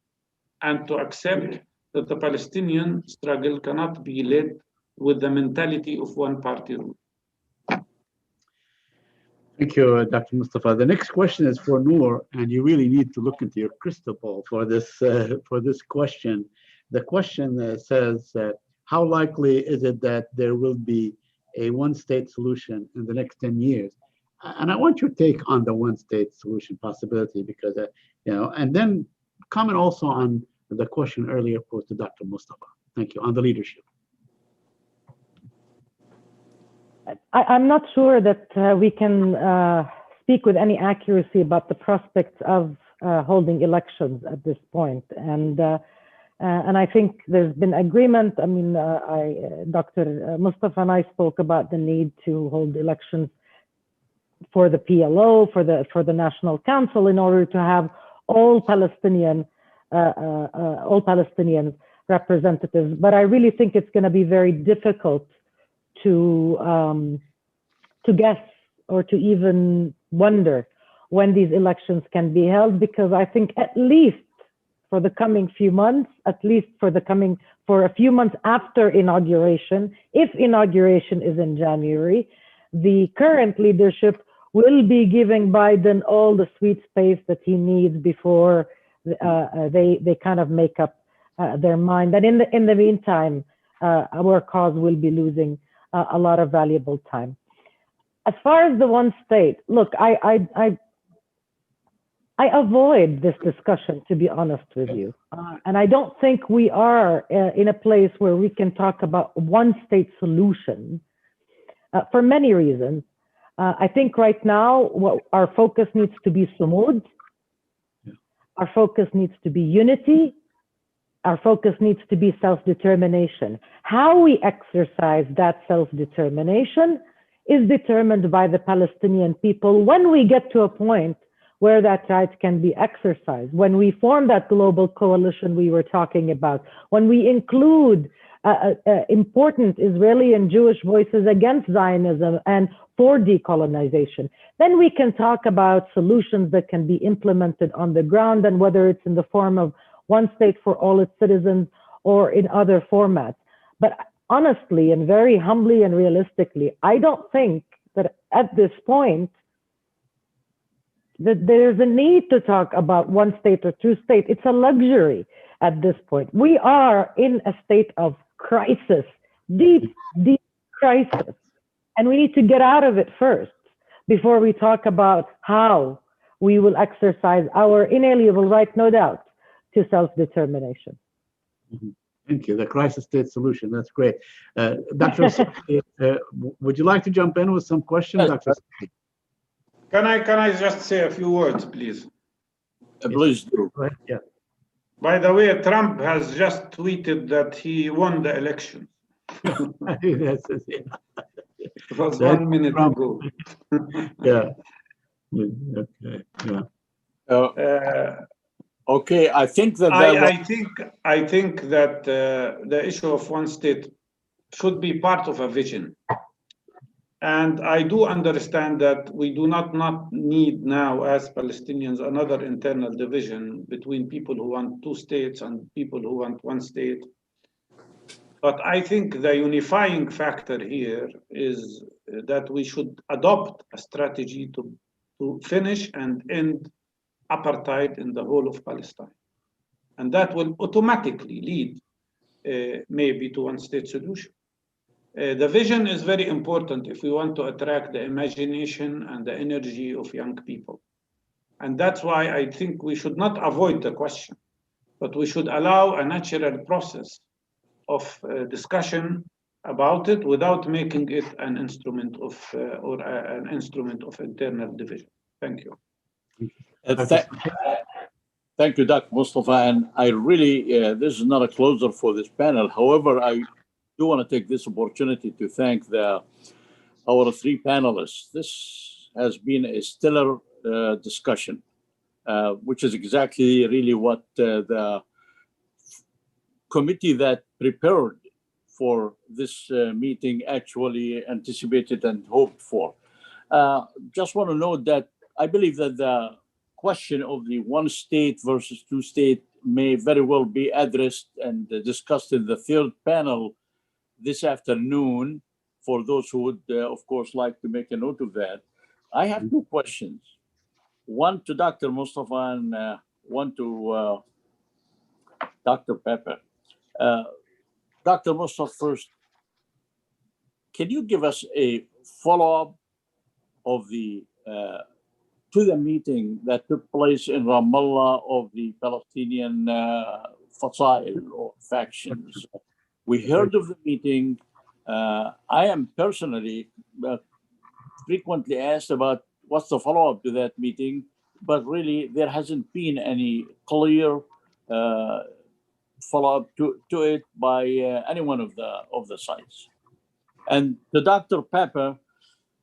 and to accept that the Palestinian struggle cannot be led with the mentality of one-party rule. Thank you, Dr. Mustafa. The next question is for Nour, and you really need to look into your crystal ball for this question. The question says, how likely is it that there will be a one-state solution in the next 10 years? And I want your take on the one-state solution possibility, because and then comment also on the question earlier posed to Dr. Mustafa. Thank you, on the leadership. I'm not sure that we can speak with any accuracy about the prospects of holding elections at this point. And I think there's been agreement. I mean, Dr. Mustafa and I spoke about the need to hold elections for the PLO, for the National Council, in order to have all Palestinians representatives. But I really think it's going to be very difficult to guess or to even wonder when these elections can be held, because I think at least for the coming few months, at least for a few months after inauguration, if inauguration is in January, the current leadership will be giving Biden all the sweet space that he needs before they kind of make up their mind. And in the meantime, our cause will be losing a lot of valuable time. As far as the one state, look, I avoid this discussion, to be honest with you. And I don't think we are in a place where we can talk about one state solution for many reasons. I think right now, our focus needs to be sumud. Our focus needs to be unity. Our focus needs to be self-determination. How we exercise that self-determination is determined by the Palestinian people when we get to a point where that right can be exercised, when we form that global coalition we were talking about, when we include important Israeli and Jewish voices against Zionism and for decolonization, then we can talk about solutions that can be implemented on the ground, and whether it's in the form of one state for all its citizens or in other formats. But honestly and very humbly and realistically, I don't think that at this point that there's a need to talk about one state or two states. It's a luxury at this point. We are in a state of crisis, deep crisis. And we need to get out of it first before we talk about how we will exercise our inalienable right, no doubt, to self-determination. Mm-hmm. Thank you. The crisis state solution. That's great. Dr. would you like to jump in with some questions, Yes. Dr. Can I just say a few words, please? Please do. Right. Yeah. By the way, Trump has just tweeted that he won the election. Yes, yeah. It was 1 minute ago. Yeah. Okay. Yeah. Okay, I think that I think that the issue of one state should be part of a vision. And I do understand that we do not need now, as Palestinians, another internal division between people who want two states and people who want one state. But I think the unifying factor here is that we should adopt a strategy to finish and end apartheid in the whole of Palestine. And that will automatically lead maybe to one state solution. The vision is very important if we want to attract the imagination and the energy of young people. And that's why I think we should not avoid the question, but we should allow a natural process of discussion about it without making it an instrument of internal division. Thank you. Thank you, Dr. Mustafa. And I really, this is not a closer for this panel. However, I do want to take this opportunity to thank our three panelists. This has been a stellar discussion. which is exactly really what the committee that prepared for this meeting actually anticipated and hoped for. Just want to note that I believe that the question of the one state versus two state may very well be addressed and discussed in the third panel this afternoon, for those who would, of course, like to make a note of that. I have two questions, one to Dr. Mustafa and one to Dr. Pappé. Dr. Mustafa first, can you give us a follow-up of the to the meeting that took place in Ramallah of the Palestinian Fasa'il or factions? We heard of the meeting. I am personally frequently asked about what's the follow-up to that meeting, but really there hasn't been any clear follow-up to it by any one of the sides. And to Dr. Pappé,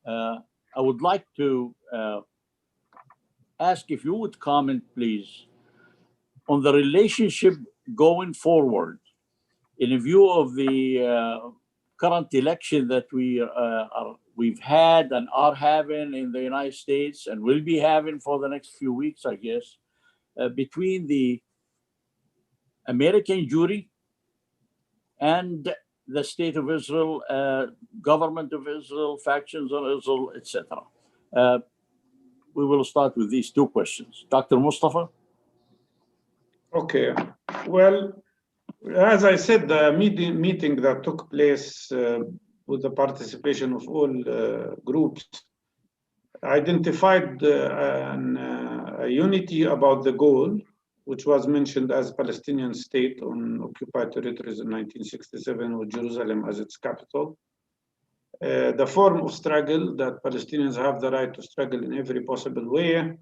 I would like to ask if you would comment, please, on the relationship going forward in view of the current election that we've had and are having in the United States and will be having for the next few weeks, I guess, between the American jury and the State of Israel, government of Israel, factions of Israel, etc. We will start with these two questions. Dr. Mustafa? Okay. Well, as I said, the meeting that took place with the participation of all groups identified a unity about the goal, which was mentioned as Palestinian state on occupied territories in 1967 with Jerusalem as its capital. The form of struggle, that Palestinians have the right to struggle in every possible way,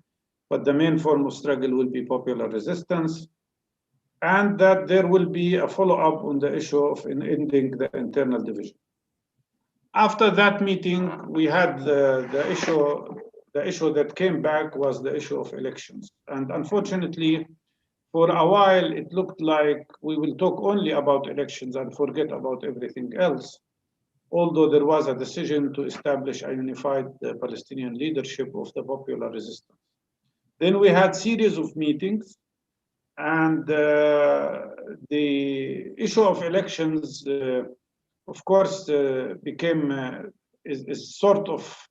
but the main form of struggle will be popular resistance, and that there will be a follow-up on the issue of ending the internal division. After that meeting, we had the issue that came back was the issue of elections. And unfortunately, for a while, it looked like we will talk only about elections and forget about everything else, although there was a decision to establish a unified Palestinian leadership of the popular resistance. Then we had series of meetings, and the issue of elections, of course, is sort of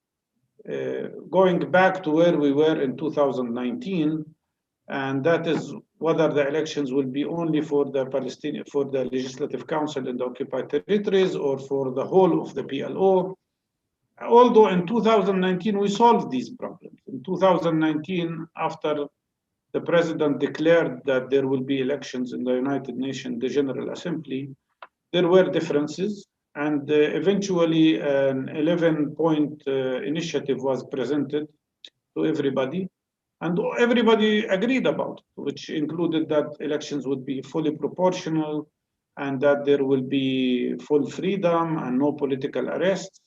going back to where we were in 2019, and that is whether the elections will be only for the Legislative Council in the occupied territories or for the whole of the PLO. Although in 2019 we solved these problems. In 2019, after the president declared that there will be elections in the United Nations, the General Assembly, there were differences, and eventually an 11-point initiative was presented to everybody, and everybody agreed about it, which included that elections would be fully proportional and that there will be full freedom and no political arrests,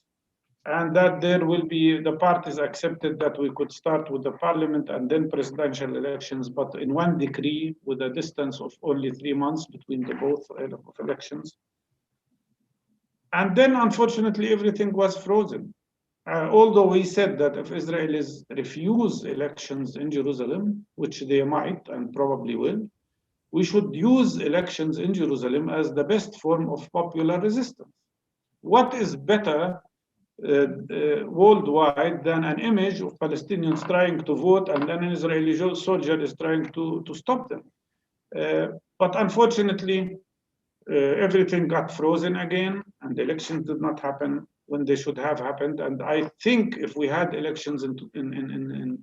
and that there will be, the parties accepted that we could start with the parliament and then presidential elections, but in one decree with a distance of only 3 months between the both elections. And then, unfortunately, everything was frozen. Although we said that if Israelis refuse elections in Jerusalem, which they might and probably will, we should use elections in Jerusalem as the best form of popular resistance. What is better worldwide than an image of Palestinians trying to vote and then an Israeli soldier is trying to stop them? But unfortunately, everything got frozen again, and the elections did not happen when they should have happened. And I think if we had elections in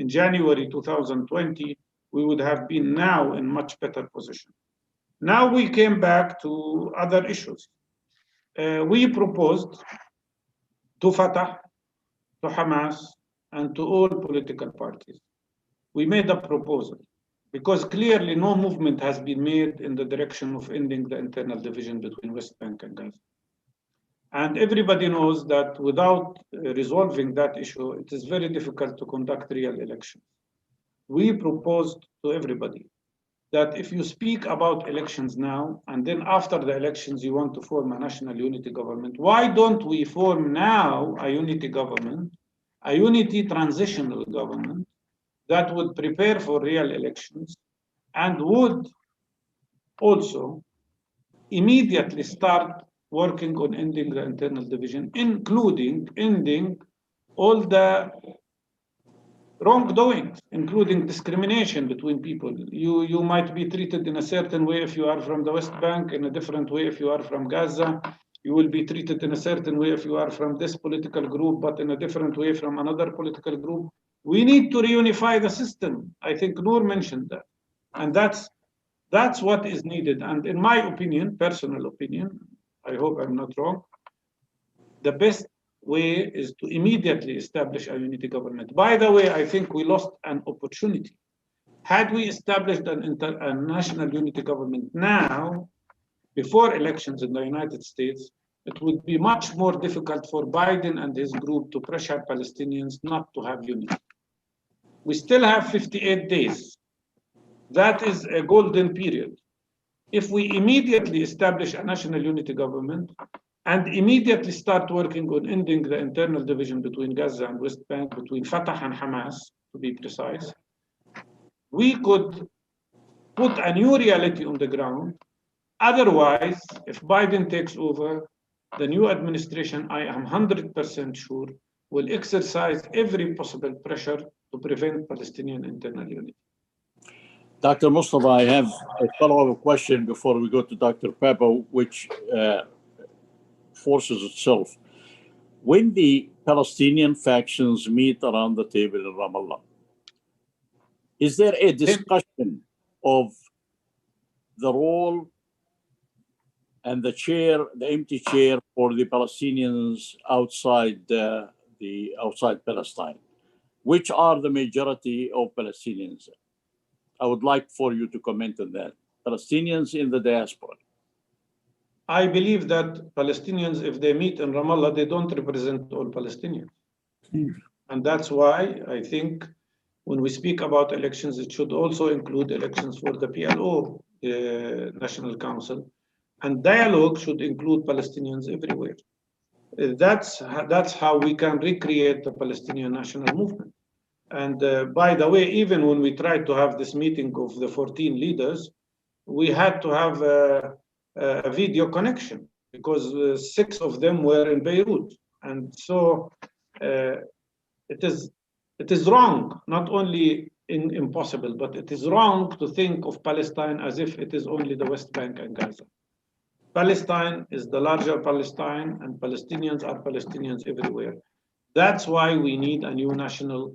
January 2020, we would have been now in much better position. Now we came back to other issues. We proposed to Fatah, to Hamas, and to all political parties. We made a proposal because clearly no movement has been made in the direction of ending the internal division between West Bank and Gaza. And everybody knows that without resolving that issue, it is very difficult to conduct real elections. we proposed to everybody that if you speak about elections now, and then after the elections you want to form a national unity government, why don't we form now a unity government, a unity transitional government that would prepare for real elections and would also immediately start working on ending the internal division, including ending all the wrongdoings, including discrimination between people. You might be treated in a certain way if you are from the West Bank, in a different way if you are from Gaza. You will be treated in a certain way if you are from this political group, but in a different way from another political group. We need to reunify the system. I think Nour mentioned that. And that's what is needed. And in my opinion, personal opinion, I hope I'm not wrong, the best way is to immediately establish a unity government. By the way, I think we lost an opportunity. Had we established a national unity government now, before elections in the United States, it would be much more difficult for Biden and his group to pressure Palestinians not to have unity. We still have 58 days. That is a golden period. If we immediately establish a national unity government and immediately start working on ending the internal division between Gaza and West Bank, between Fatah and Hamas, to be precise, we could put a new reality on the ground. Otherwise, if Biden takes over, the new administration, I am 100% sure, will exercise every possible pressure to prevent Palestinian internal unity. Dr. Mustafa, I have a follow-up question before we go to Dr. Pappé, which forces itself. When the Palestinian factions meet around the table in Ramallah, is there a discussion of the role and the chair, the empty chair for the Palestinians outside outside Palestine? Which are the majority of Palestinians? I would like for you to comment on that. Palestinians in the diaspora. I believe that Palestinians, if they meet in Ramallah, they don't represent all Palestinians. And that's why I think when we speak about elections, it should also include elections for the PLO, National Council, and dialogue should include Palestinians everywhere. That's how we can recreate the Palestinian national movement. And by the way, even when we tried to have this meeting of the 14 leaders, we had to have a video connection because 6 of them were in Beirut. And so it is wrong, not only impossible, but it is wrong to think of Palestine as if it is only the West Bank and Gaza. Palestine is the larger Palestine, and Palestinians are Palestinians everywhere. That's why we need a new national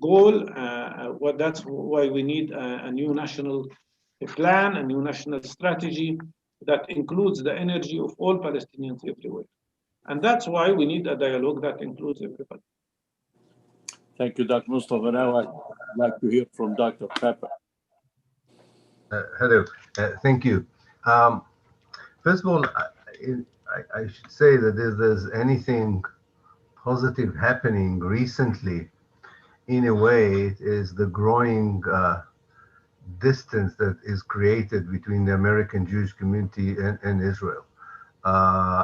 goal. That's why we need a new national plan, a new national strategy that includes the energy of all Palestinians everywhere. And that's why we need a dialogue that includes everybody. Thank you, Dr. Mustafa. Now I'd like to hear from Dr. Pappé. Hello, thank you. First of all, I should say that if there's anything positive happening recently, in a way, it is the growing distance that is created between the American Jewish community and Israel,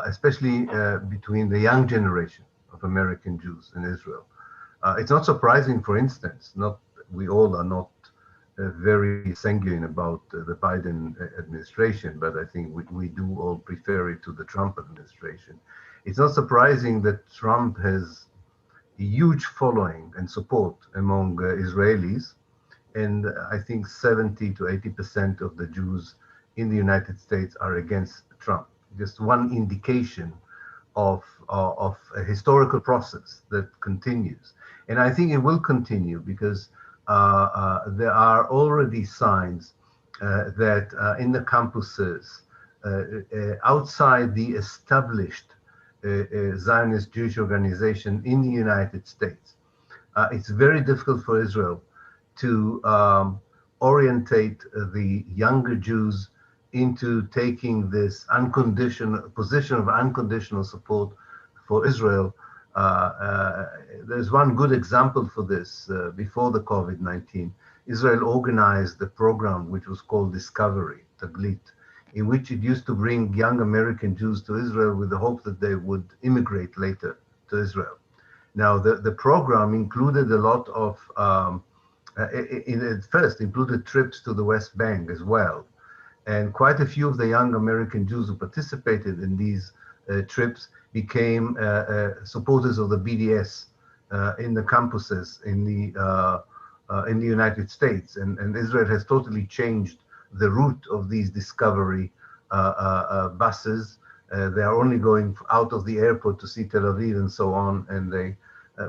especially between the young generation of American Jews in Israel. It's not surprising, for instance, we all are not very sanguine about the Biden administration, but I think we do all prefer it to the Trump administration. It's not surprising that Trump has a huge following and support among Israelis, and I think 70 to 80% of the Jews in the United States are against Trump. Just one indication of a historical process that continues. And I think it will continue because there are already signs that in the campuses, outside the established Zionist Jewish organization in the United States, it's very difficult for Israel to orientate the younger Jews into taking this unconditional position of unconditional support for Israel There's one good example for this. Before the COVID-19, Israel organized a program which was called Discovery, Taglit, in which it used to bring young American Jews to Israel with the hope that they would immigrate later to Israel. Now, the program included a lot of, at first included trips to the West Bank as well. And quite a few of the young American Jews who participated in these trips became supporters of the BDS in the campuses in the United States. And Israel has totally changed the route of these Discovery buses. They are only going out of the airport to see Tel Aviv and so on, and they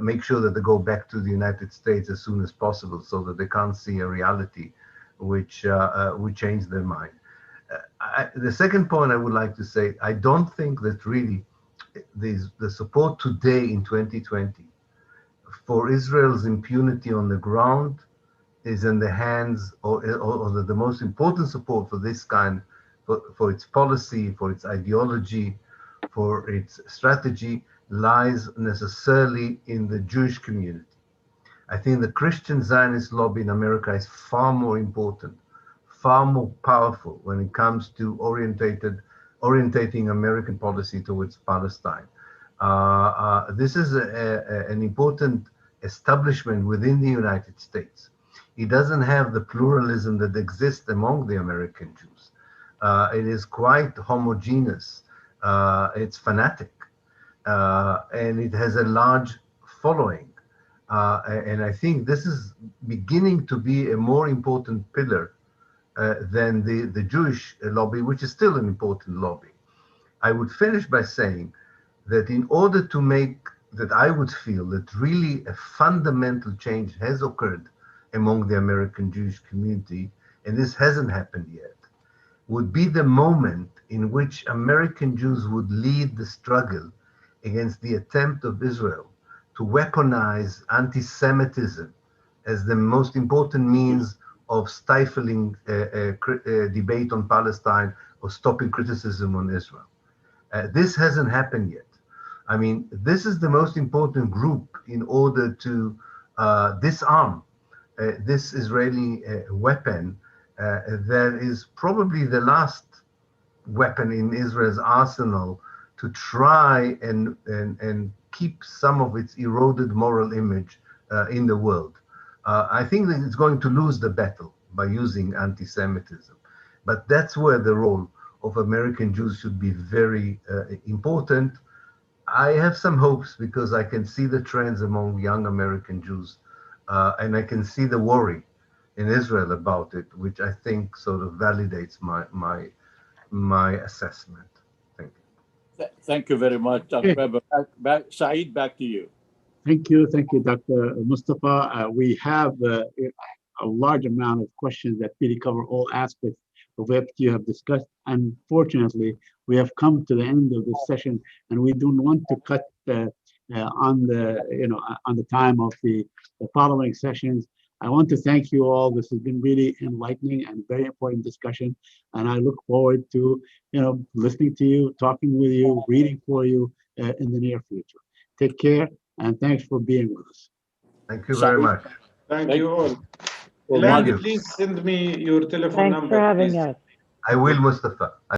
make sure that they go back to the United States as soon as possible so that they can't see a reality which would change their mind. The second point I would like to say, I don't think that really the support today in 2020 for Israel's impunity on the ground is in the hands, or the most important support for this kind, for its policy, for its ideology, for its strategy, lies necessarily in the Jewish community. I think the Christian Zionist lobby in America is far more important, far more powerful when it comes to orientating American policy towards Palestine. This is an important establishment within the United States. It doesn't have the pluralism that exists among the American Jews. It is quite homogeneous. It's fanatic. And it has a large following. And I think this is beginning to be a more important pillar than the Jewish lobby, which is still an important lobby. I would finish by saying that in order to make that, I would feel that really a fundamental change has occurred among the American Jewish community, and this hasn't happened yet, would be the moment in which American Jews would lead the struggle against the attempt of Israel to weaponize anti-Semitism as the most important means of stifling debate on Palestine or stopping criticism on Israel. This hasn't happened yet. I mean, this is the most important group in order to disarm this Israeli weapon that is probably the last weapon in Israel's arsenal to try and keep some of its eroded moral image in the world. I think that it's going to lose the battle by using anti-Semitism. But that's where the role of American Jews should be very important. I have some hopes because I can see the trends among young American Jews, and I can see the worry in Israel about it, which I think sort of validates my assessment. Thank you. Thank you very much, Dr. Pappé. Saeed, back to you. Thank you, Dr. Mustafa. We have a large amount of questions that really cover all aspects of what you have discussed. Unfortunately, we have come to the end of this session, and we don't want to cut on the time of the following sessions. I want to thank you all. This has been really enlightening and very important discussion, and I look forward to listening to you, talking with you, reading for you in the near future. Take care, and thanks for being with us. Thank you very much. Thank you all. Well, Ilan, please send me your telephone number. Thanks for having please. us. I will, Mustafa.